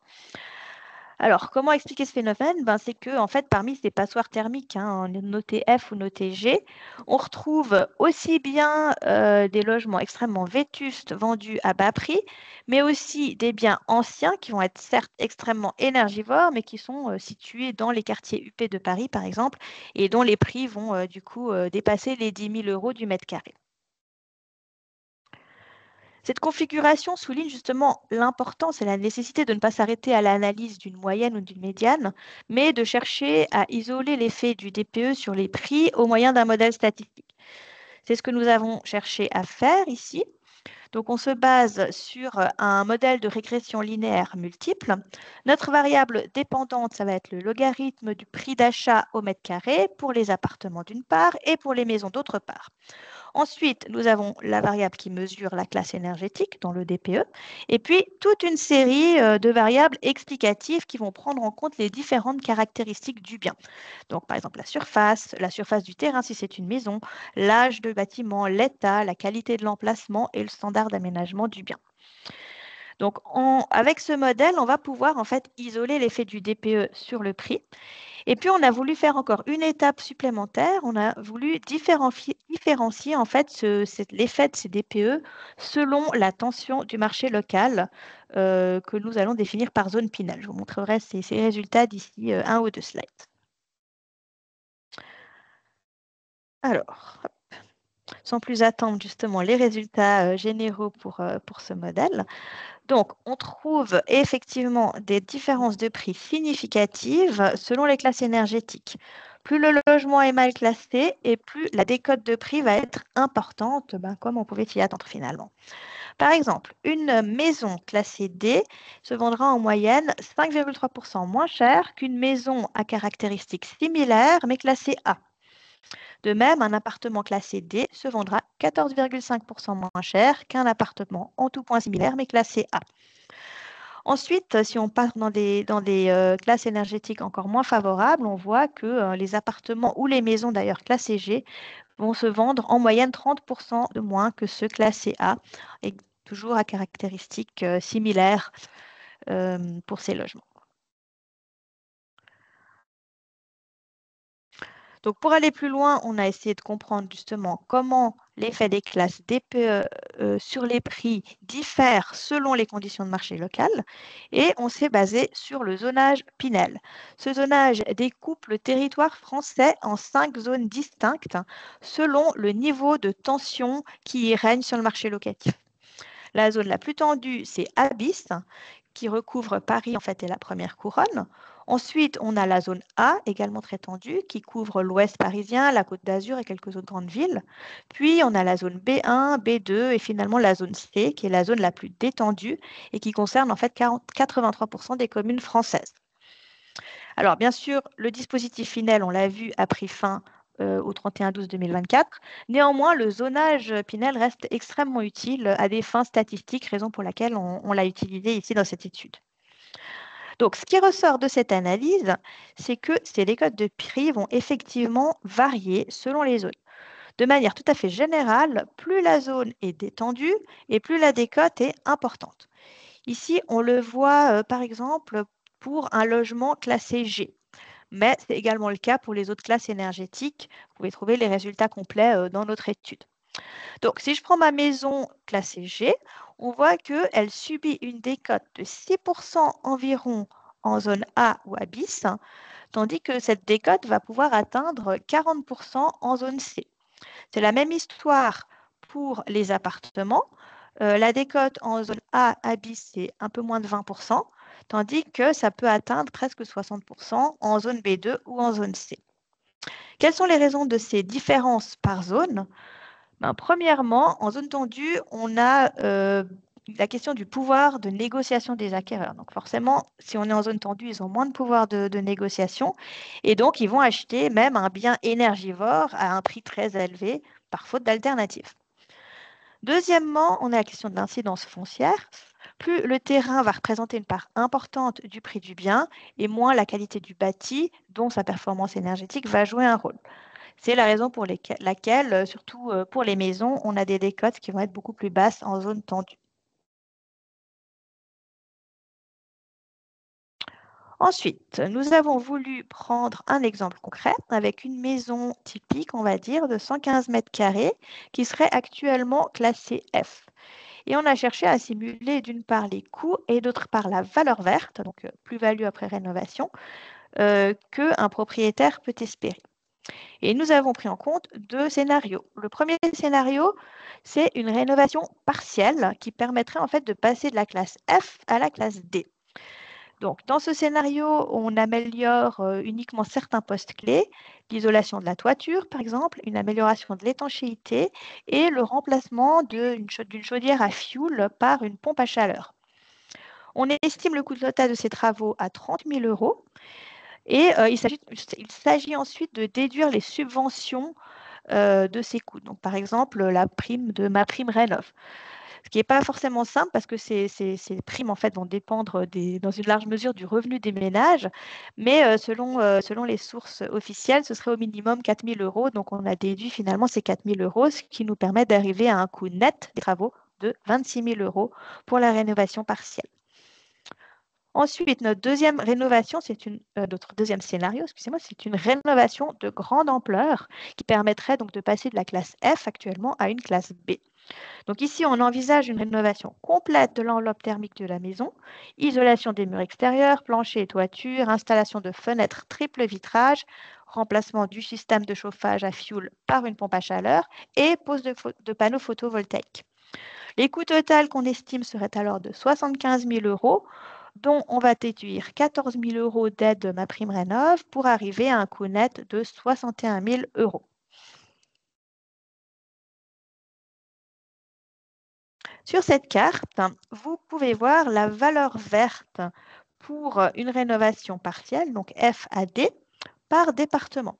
Alors, comment expliquer ce phénomène? C'est que, en fait, parmi ces passoires thermiques, notées F ou notées G, on retrouve aussi bien des logements extrêmement vétustes vendus à bas prix, mais aussi des biens anciens qui vont être certes extrêmement énergivores, mais qui sont situés dans les quartiers UP de Paris, par exemple, et dont les prix vont du coup dépasser les 10 000 euros du mètre carré. Cette configuration souligne justement l'importance et la nécessité de ne pas s'arrêter à l'analyse d'une moyenne ou d'une médiane, mais de chercher à isoler l'effet du DPE sur les prix au moyen d'un modèle statistique. C'est ce que nous avons cherché à faire ici. Donc, on se base sur un modèle de régression linéaire multiple. Notre variable dépendante, ça va être le logarithme du prix d'achat au mètre carré pour les appartements d'une part et pour les maisons d'autre part. Ensuite, nous avons la variable qui mesure la classe énergétique dans le DPE, et puis toute une série de variables explicatives qui vont prendre en compte les différentes caractéristiques du bien. Donc, par exemple, la surface du terrain si c'est une maison, l'âge du bâtiment, l'état, la qualité de l'emplacement et le standard d'aménagement du bien. Donc, avec ce modèle, on va pouvoir en fait isoler l'effet du DPE sur le prix. Et puis, on a voulu faire encore une étape supplémentaire. On a voulu différencier en fait l'effet de ces DPE selon la tension du marché local que nous allons définir par zone Pinel. Je vous montrerai ces résultats d'ici 1 ou 2 slides. Alors, sans plus attendre justement les résultats généraux pour ce modèle. Donc, on trouve effectivement des différences de prix significatives selon les classes énergétiques. Plus le logement est mal classé et plus la décote de prix va être importante, comme on pouvait s'y attendre finalement. Par exemple, une maison classée D se vendra en moyenne 5,3% moins cher qu'une maison à caractéristiques similaires mais classée A. De même, un appartement classé D se vendra 14,5% moins cher qu'un appartement en tout point similaire mais classé A. Ensuite, si on part dans des classes énergétiques encore moins favorables, on voit que les appartements ou les maisons d'ailleurs classées G vont se vendre en moyenne 30% de moins que ceux classés A, et toujours à caractéristiques similaires pour ces logements. Donc, pour aller plus loin, on a essayé de comprendre justement comment l'effet des classes DPE sur les prix diffère selon les conditions de marché local et on s'est basé sur le zonage Pinel. Ce zonage découpe le territoire français en 5 zones distinctes selon le niveau de tension qui y règne sur le marché locatif. La zone la plus tendue, c'est Abyss, qui recouvre Paris en fait et la première couronne. Ensuite, on a la zone A, également très tendue, qui couvre l'ouest parisien, la Côte d'Azur et quelques autres grandes villes. Puis, on a la zone B1, B2 et finalement la zone C, qui est la zone la plus détendue et qui concerne en fait 83% des communes françaises. Alors, bien sûr, le dispositif Pinel, on l'a vu, a pris fin au 31/12/2024. Néanmoins, le zonage Pinel reste extrêmement utile à des fins statistiques, raison pour laquelle on l'a utilisé ici dans cette étude. Donc, ce qui ressort de cette analyse, c'est que ces décotes de prix vont effectivement varier selon les zones. De manière tout à fait générale, plus la zone est détendue et plus la décote est importante. Ici, on le voit par exemple pour un logement classé G. Mais c'est également le cas pour les autres classes énergétiques. Vous pouvez trouver les résultats complets dans notre étude. Donc, si je prends ma maison classée G, on voit qu'elle subit une décote de 6% environ en zone A ou Abyss, tandis que cette décote va pouvoir atteindre 40% en zone C. C'est la même histoire pour les appartements. La décote en zone A, Abyss, c'est un peu moins de 20%, tandis que ça peut atteindre presque 60% en zone B2 ou en zone C. Quelles sont les raisons de ces différences par zone ? Premièrement, en zone tendue, on a la question du pouvoir de négociation des acquéreurs. Donc forcément, si on est en zone tendue, ils ont moins de pouvoir de négociation et donc ils vont acheter même un bien énergivore à un prix très élevé par faute d'alternative. Deuxièmement, on a la question de l'incidence foncière. Plus le terrain va représenter une part importante du prix du bien et moins la qualité du bâti, dont sa performance énergétique va jouer un rôle. C'est la raison pour laquelle, surtout pour les maisons, on a des décotes qui vont être beaucoup plus basses en zone tendue. Ensuite, nous avons voulu prendre un exemple concret avec une maison typique, on va dire, de 115 mètres carrés qui serait actuellement classée F. Et on a cherché à simuler d'une part les coûts et d'autre part la valeur verte, donc plus-value après rénovation, qu'un propriétaire peut espérer. Et nous avons pris en compte 2 scénarios. Le premier scénario, c'est une rénovation partielle qui permettrait en fait de passer de la classe F à la classe D. Donc, dans ce scénario, on améliore uniquement certains postes clés, l'isolation de la toiture, par exemple, une amélioration de l'étanchéité et le remplacement d'une chaudière à fioul par une pompe à chaleur. On estime le coût total de ces travaux à 30 000 euros et il s'agit ensuite de déduire les subventions de ces coûts. Donc, par exemple, la prime de MaPrimeRénov'. Ce qui n'est pas forcément simple parce que ces primes en fait, vont dépendre dans une large mesure du revenu des ménages, mais selon les sources officielles, ce serait au minimum 4 000 euros. Donc, on a déduit finalement ces 4 000 euros, ce qui nous permet d'arriver à un coût net des travaux de 26 000 euros pour la rénovation partielle. Ensuite, notre deuxième rénovation, notre deuxième scénario, excusez-moi, c'est une rénovation de grande ampleur qui permettrait donc de passer de la classe F actuellement à une classe B. Donc ici, on envisage une rénovation complète de l'enveloppe thermique de la maison, isolation des murs extérieurs, plancher et toiture, installation de fenêtres triple vitrage, remplacement du système de chauffage à fioul par une pompe à chaleur et pose de panneaux photovoltaïques. Les coûts totaux qu'on estime seraient alors de 75 000 euros, dont on va déduire 14 000 euros d'aide de MaPrimeRénov' pour arriver à un coût net de 61 000 euros. Sur cette carte, vous pouvez voir la valeur verte pour une rénovation partielle, donc F à D, par département.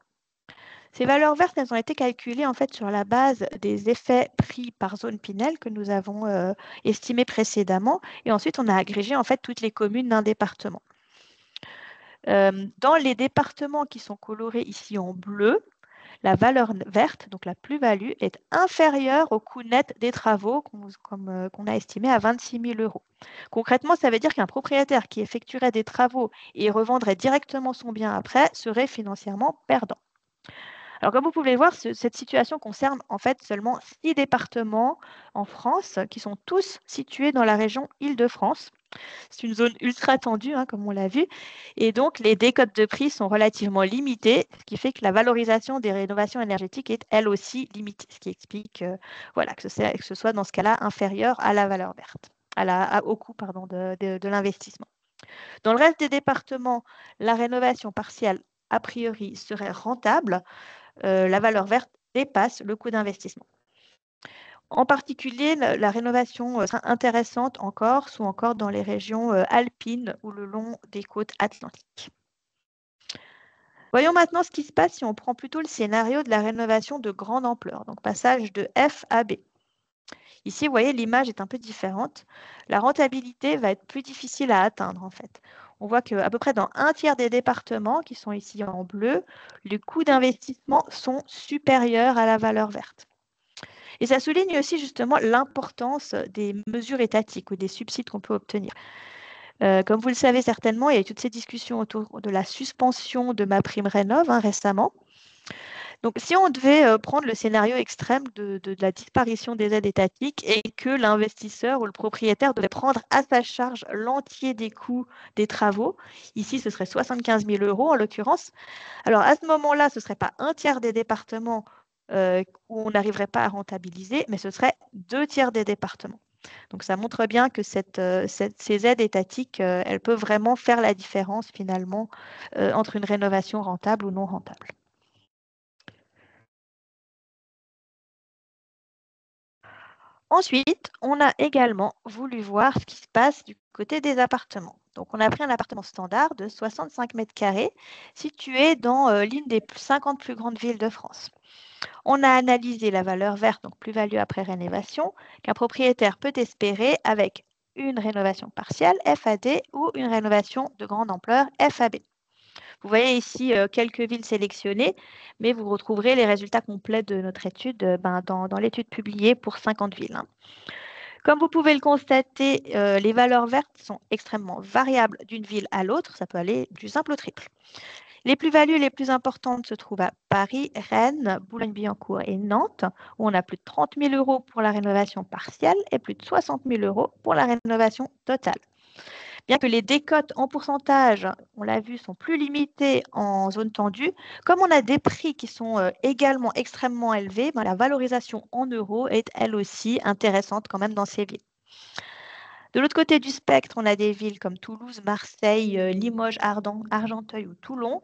Ces valeurs vertes, elles ont été calculées en fait sur la base des effets pris par zone Pinel que nous avons estimés précédemment, et ensuite on a agrégé en fait toutes les communes d'un département. Dans les départements qui sont colorés ici en bleu, la valeur verte, donc la plus-value, est inférieure au coût net des travaux qu'on a estimé à 26 000 euros. Concrètement, ça veut dire qu'un propriétaire qui effectuerait des travaux et revendrait directement son bien après serait financièrement perdant. Alors, comme vous pouvez voir, cette situation concerne en fait seulement 6 départements en France qui sont tous situés dans la région Île-de-France. C'est une zone ultra tendue, hein, comme on l'a vu, et donc les décotes de prix sont relativement limitées, ce qui fait que la valorisation des rénovations énergétiques est elle aussi limitée, ce qui explique voilà, que ce soit dans ce cas-là inférieur à la valeur verte, au coût de l'investissement. Dans le reste des départements, la rénovation partielle, a priori, serait rentable. La valeur verte dépasse le coût d'investissement. En particulier, la rénovation sera intéressante en Corse ou encore dans les régions alpines ou le long des côtes atlantiques. Voyons maintenant ce qui se passe si on prend plutôt le scénario de la rénovation de grande ampleur, donc passage de F à B. Ici, vous voyez, l'image est un peu différente. La rentabilité va être plus difficile à atteindre en fait. On voit qu'à peu près dans un tiers des départements qui sont ici en bleu, les coûts d'investissement sont supérieurs à la valeur verte. Et ça souligne aussi justement l'importance des mesures étatiques ou des subsides qu'on peut obtenir. Comme vous le savez certainement, il y a eu toutes ces discussions autour de la suspension de MaPrimeRénov' récemment. Donc, si on devait prendre le scénario extrême de la disparition des aides étatiques et que l'investisseur ou le propriétaire devait prendre à sa charge l'entier des coûts des travaux, ici ce serait 75 000 euros en l'occurrence. Alors, à ce moment-là, ce ne serait pas un tiers des départements où on n'arriverait pas à rentabiliser, mais ce serait 2 tiers des départements. Donc, ça montre bien que ces aides étatiques, elles peuvent vraiment faire la différence finalement entre une rénovation rentable ou non rentable. Ensuite, on a également voulu voir ce qui se passe du côté des appartements. Donc, on a pris un appartement standard de 65 mètres carrés situé dans l'une des 50 plus grandes villes de France. On a analysé la valeur verte, donc plus-value après rénovation, qu'un propriétaire peut espérer avec une rénovation partielle, FAD, ou une rénovation de grande ampleur, FAB. Vous voyez ici quelques villes sélectionnées, mais vous retrouverez les résultats complets de notre étude dans l'étude publiée pour 50 villes. Comme vous pouvez le constater, les valeurs vertes sont extrêmement variables d'une ville à l'autre. Ça peut aller du simple au triple. Les plus-values les plus importantes se trouvent à Paris, Rennes, Boulogne-Billancourt et Nantes, où on a plus de 30 000 euros pour la rénovation partielle et plus de 60 000 euros pour la rénovation totale. Bien que les décotes en pourcentage, on l'a vu, sont plus limitées en zone tendue, comme on a des prix qui sont également extrêmement élevés, la valorisation en euros est elle aussi intéressante quand même dans ces villes. De l'autre côté du spectre, on a des villes comme Toulouse, Marseille, Limoges, Argenteuil ou Toulon,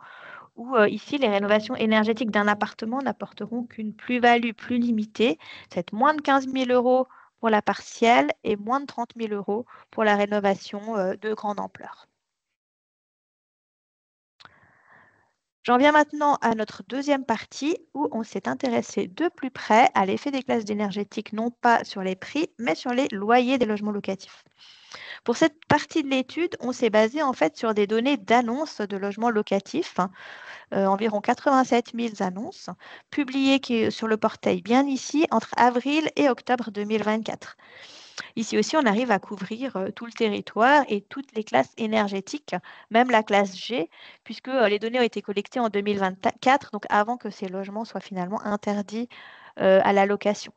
où ici, les rénovations énergétiques d'un appartement n'apporteront qu'une plus-value plus limitée, c'est moins de 15 000 euros pour la partielle et moins de 30 000 euros pour la rénovation de grande ampleur. J'en viens maintenant à notre deuxième partie où on s'est intéressé de plus près à l'effet des classes énergétiques, non pas sur les prix, mais sur les loyers des logements locatifs. Pour cette partie de l'étude, on s'est basé en fait sur des données d'annonces de logements locatifs, environ 87 000 annonces, publiées sur le portail bien ici entre avril et octobre 2024. Ici aussi, on arrive à couvrir tout le territoire et toutes les classes énergétiques, même la classe G, puisque les données ont été collectées en 2024, donc avant que ces logements soient finalement interdits à la location.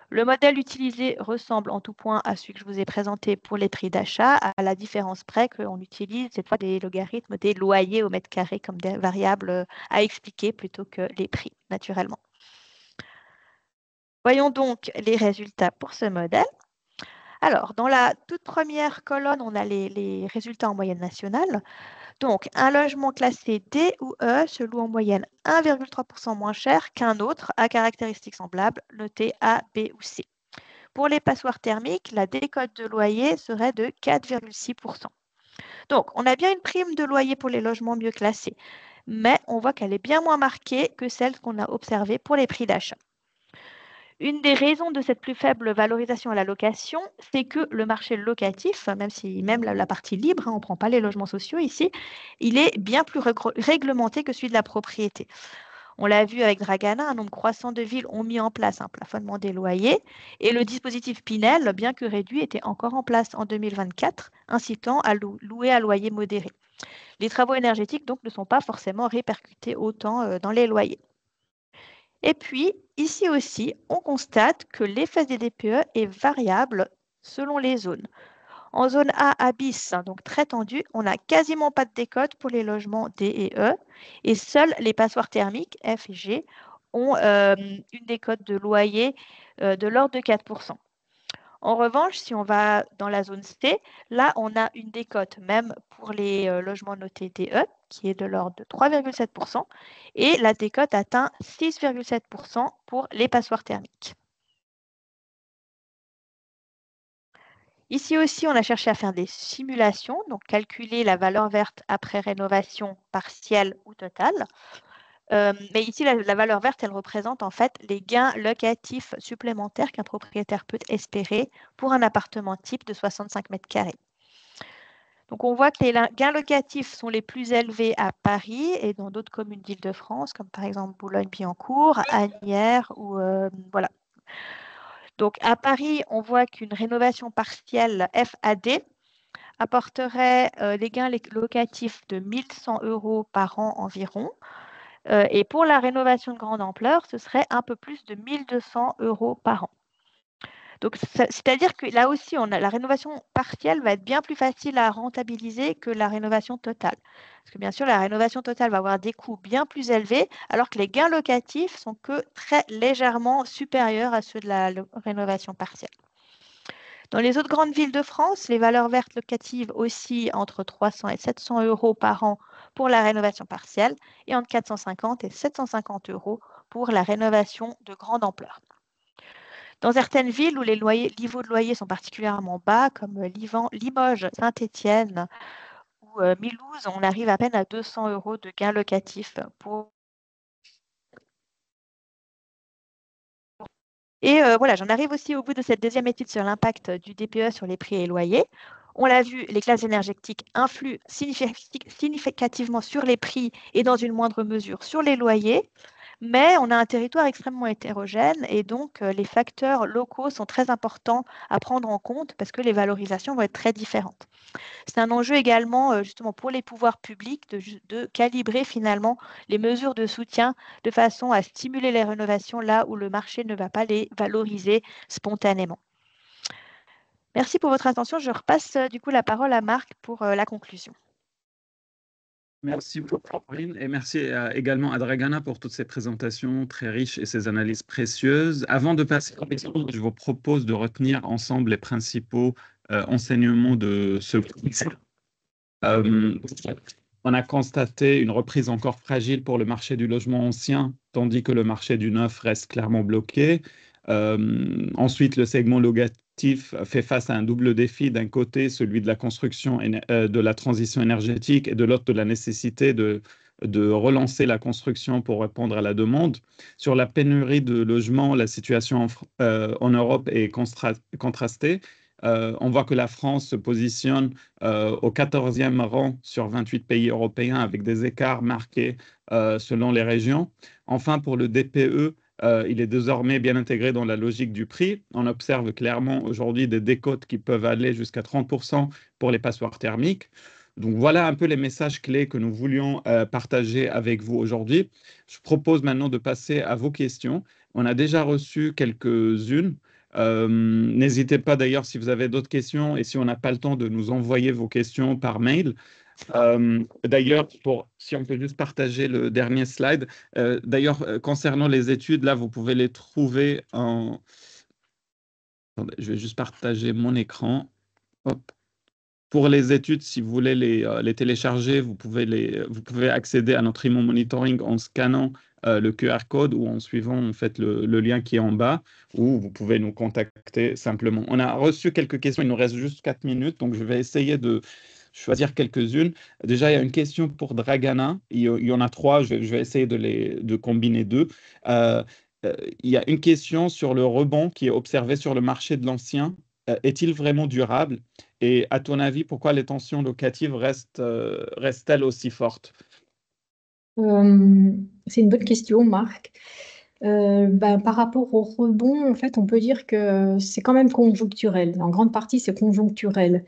Le modèle utilisé ressemble en tout point à celui que je vous ai présenté pour les prix d'achat, à la différence près qu'on utilise cette fois des logarithmes des loyers au mètre carré comme des variables à expliquer plutôt que les prix, naturellement. Voyons donc les résultats pour ce modèle. Alors, dans la toute première colonne, on a les résultats en moyenne nationale. Donc, un logement classé D ou E se loue en moyenne 1,3% moins cher qu'un autre à caractéristiques semblables, noté A, B ou C. Pour les passoires thermiques, la décote de loyer serait de 4,6%. Donc, on a bien une prime de loyer pour les logements mieux classés, mais on voit qu'elle est bien moins marquée que celle qu'on a observée pour les prix d'achat. Une des raisons de cette plus faible valorisation à la location, c'est que le marché locatif, même la partie libre, on ne prend pas les logements sociaux ici, il est bien plus réglementé que celui de la propriété. On l'a vu avec Dragana, un nombre croissant de villes ont mis en place un plafonnement des loyers et le dispositif Pinel, bien que réduit, était encore en place en 2024, incitant à louer à loyer modéré. Les travaux énergétiques donc ne sont pas forcément répercutés autant dans les loyers. Et puis, ici aussi, on constate que l'effet des DPE est variable selon les zones. En zone A à bis, donc très tendue, on n'a quasiment pas de décote pour les logements D et E, et seuls les passoires thermiques F et G ont une décote de loyer de l'ordre de 4%. En revanche, si on va dans la zone C, là, on a une décote même pour les logements notés DE, qui est de l'ordre de 3,7%, et la décote atteint 6,7% pour les passoires thermiques. Ici aussi, on a cherché à faire des simulations, donc calculer la valeur verte après rénovation partielle ou totale. Mais ici, la valeur verte, elle représente en fait les gains locatifs supplémentaires qu'un propriétaire peut espérer pour un appartement type de 65 mètres carrés. Donc, on voit que les gains locatifs sont les plus élevés à Paris et dans d'autres communes d'Île-de-France, comme par exemple Boulogne-Billancourt, Asnières ou voilà. Donc, à Paris, on voit qu'une rénovation partielle FAD apporterait les gains locatifs de 1 100 euros par an environ. Et pour la rénovation de grande ampleur, ce serait un peu plus de 1 200 euros par an. Donc, c'est-à-dire que là aussi, la rénovation partielle va être bien plus facile à rentabiliser que la rénovation totale. Parce que bien sûr, la rénovation totale va avoir des coûts bien plus élevés, alors que les gains locatifs sont que très légèrement supérieurs à ceux de la rénovation partielle. Dans les autres grandes villes de France, les valeurs vertes locatives oscillent entre 300 et 700 euros par an pour la rénovation partielle et entre 450 et 750 euros pour la rénovation de grande ampleur. Dans certaines villes où les niveaux de loyer sont particulièrement bas, comme Limoges, Saint-Étienne ou Mulhouse, on arrive à peine à 200 euros de gains locatifs pour. Et voilà, j'en arrive aussi au bout de cette deuxième étude sur l'impact du DPE sur les prix et loyers. On l'a vu, les classes énergétiques influent significativement sur les prix et dans une moindre mesure sur les loyers, mais on a un territoire extrêmement hétérogène et donc les facteurs locaux sont très importants à prendre en compte parce que les valorisations vont être très différentes. C'est un enjeu également justement pour les pouvoirs publics de calibrer finalement les mesures de soutien de façon à stimuler les rénovations là où le marché ne va pas les valoriser spontanément. Merci pour votre attention. Je repasse du coup la parole à Marc pour la conclusion. Merci beaucoup, Corinne, et merci également à Dragana pour toutes ces présentations très riches et ces analyses précieuses. Avant de passer aux questions, je vous propose de retenir ensemble les principaux enseignements de ce quiz. Euh, on a constaté une reprise encore fragile pour le marché du logement ancien, tandis que le marché du neuf reste clairement bloqué. Ensuite, le segment locatif fait face à un double défi. D'un côté, celui de la construction, de la transition énergétique, et de l'autre, de la nécessité de relancer la construction pour répondre à la demande. Sur la pénurie de logements, la situation en Europe est contrastée. On voit que la France se positionne au 14e rang sur 28 pays européens avec des écarts marqués selon les régions. Enfin, pour le DPE, il est désormais bien intégré dans la logique du prix. On observe clairement aujourd'hui des décotes qui peuvent aller jusqu'à 30% pour les passoires thermiques. Donc voilà un peu les messages clés que nous voulions partager avec vous aujourd'hui. Je propose maintenant de passer à vos questions. On a déjà reçu quelques-unes. N'hésitez pas d'ailleurs si vous avez d'autres questions et si on n'a pas le temps de nous envoyer vos questions par mail. D'ailleurs, si on peut juste partager le dernier slide. D'ailleurs, concernant les études, là, vous pouvez les trouver en... Attendez, je vais juste partager mon écran. Hop. Pour les études, si vous voulez les télécharger, vous pouvez accéder à notre Immo Monitoring en scannant le QR code ou en suivant en fait, le lien qui est en bas, ou vous pouvez nous contacter simplement. On a reçu quelques questions, il nous reste juste 4 minutes, donc je vais essayer de choisir quelques-unes. Déjà, il y a une question pour Dragana, il y en a trois, je vais essayer de combiner deux. Euh, il y a une question sur le rebond qui est observé sur le marché de l'ancien. Est-il vraiment durable? Et à ton avis, pourquoi les tensions locatives restent-elles aussi fortes? C'est une bonne question, Marc. Par rapport au rebond, en fait, on peut dire que c'est quand même conjoncturel. En grande partie, c'est conjoncturel.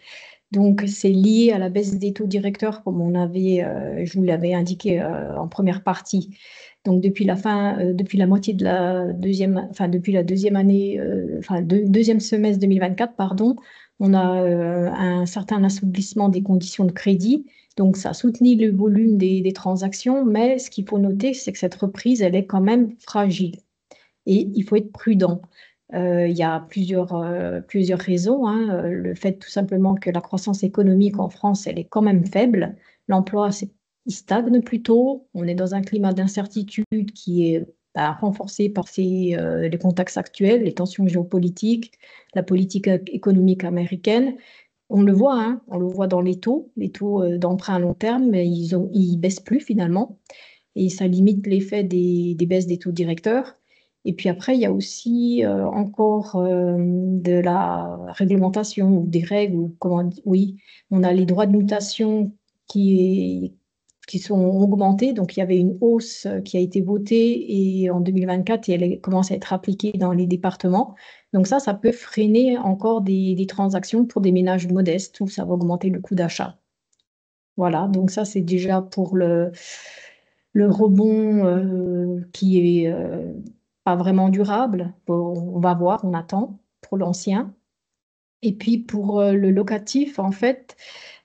Donc, c'est lié à la baisse des taux directeurs, comme je vous l'avais indiqué en première partie. Donc, depuis la moitié de la deuxième, enfin, depuis la deuxième année, deuxième semestre 2024, pardon, on a un certain assouplissement des conditions de crédit. Donc, ça a soutenu le volume des transactions, mais ce qu'il faut noter, c'est que cette reprise, elle est quand même fragile. Et il faut être prudent. Il y a plusieurs raisons, hein. Le fait tout simplement que la croissance économique en France, elle est quand même faible. L'emploi, il stagne plutôt. On est dans un climat d'incertitude qui est renforcé par les contextes actuels, les tensions géopolitiques, la politique économique américaine. On le voit, hein, on le voit dans les taux d'emprunt à long terme, mais ils baissent plus finalement et ça limite l'effet des baisses des taux directeurs. Et puis après, il y a aussi encore de la réglementation ou des règles, ou oui, on a les droits de mutation qui sont augmentés. Donc, il y avait une hausse qui a été votée en 2024 et elle commence à être appliquée dans les départements. Donc ça peut freiner encore des transactions pour des ménages modestes où ça va augmenter le coût d'achat. Voilà, donc ça, c'est déjà pour le rebond qui est pas vraiment durable. Bon, on va voir, on attend pour l'ancien. Et puis pour le locatif, en fait,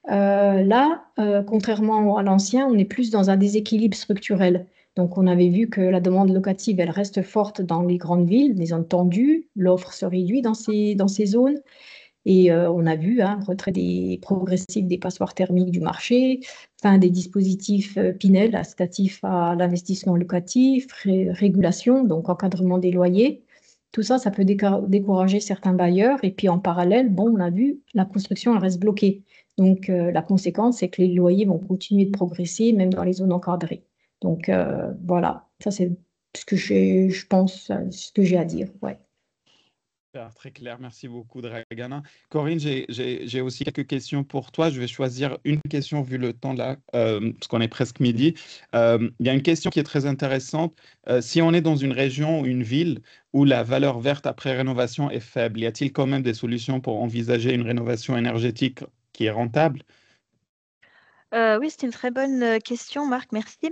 contrairement à l'ancien, on est plus dans un déséquilibre structurel. Donc, on avait vu que la demande locative, elle reste forte dans les grandes villes, les zones tendues. L'offre se réduit dans ces zones. Et on a vu un retrait progressif des passoires thermiques du marché, fin des dispositifs Pinel, incitatifs à l'investissement locatif, régulation, donc encadrement des loyers. Tout ça, ça peut décourager certains bailleurs. Et puis en parallèle, bon, on a vu, la construction, elle reste bloquée. Donc la conséquence, c'est que les loyers vont continuer de progresser, même dans les zones encadrées. Donc voilà, ça c'est je pense, ce que j'ai à dire. Ouais. Très clair, merci beaucoup, Dragana. Corinne, j'ai aussi quelques questions pour toi. Je vais choisir une question vu le temps là, parce qu'on est presque midi. Il y a une question qui est très intéressante. Si on est dans une région ou une ville où la valeur verte après rénovation est faible, y a-t-il quand même des solutions pour envisager une rénovation énergétique qui est rentable? Oui, c'est une très bonne question, Marc, merci.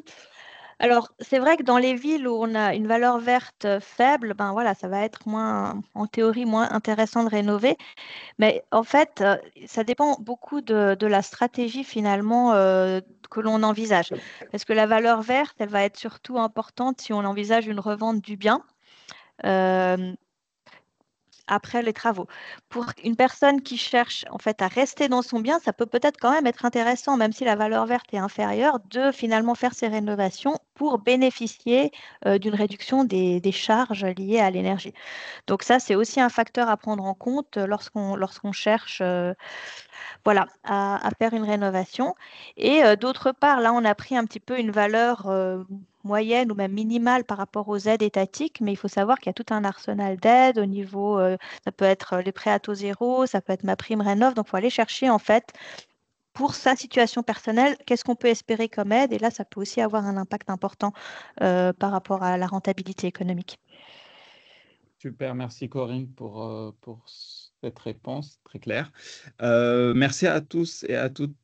Alors, c'est vrai que dans les villes où on a une valeur verte faible, ben voilà, ça va être moins, en théorie, moins intéressant de rénover. Mais en fait, ça dépend beaucoup de la stratégie finalement que l'on envisage. Parce que la valeur verte, elle va être surtout importante si on envisage une revente du bien. Euh, après les travaux. Pour une personne qui cherche en fait à rester dans son bien, ça peut peut-être quand même être intéressant, même si la valeur verte est inférieure, de finalement faire ces rénovations pour bénéficier d'une réduction des charges liées à l'énergie. Donc ça, c'est aussi un facteur à prendre en compte lorsqu'on cherche voilà, à faire une rénovation. Et d'autre part, là, on a pris un petit peu une valeur moyenne ou même minimale par rapport aux aides étatiques, mais il faut savoir qu'il y a tout un arsenal d'aides au niveau, ça peut être les prêts à taux zéro, ça peut être ma prime rénov, donc il faut aller chercher en fait pour sa situation personnelle, qu'est-ce qu'on peut espérer comme aide, et là, ça peut aussi avoir un impact important par rapport à la rentabilité économique. Super, merci Corinne pour cette réponse très claire. Merci à tous et à toutes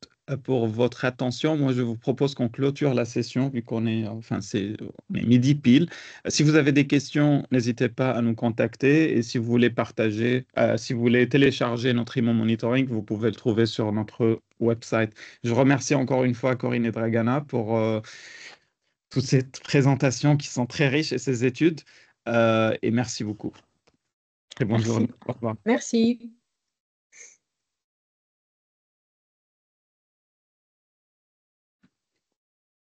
pour votre attention. Moi, je vous propose qu'on clôture la session vu qu'on est, enfin, on est midi pile. Si vous avez des questions, n'hésitez pas à nous contacter. Et si vous voulez partager, si vous voulez télécharger notre Imo Monitoring, vous pouvez le trouver sur notre website. Je remercie encore une fois Corinne et Dragana pour toutes ces présentations qui sont très riches et ces études. Et merci beaucoup. Très bonne journée. Merci. Au revoir. Merci.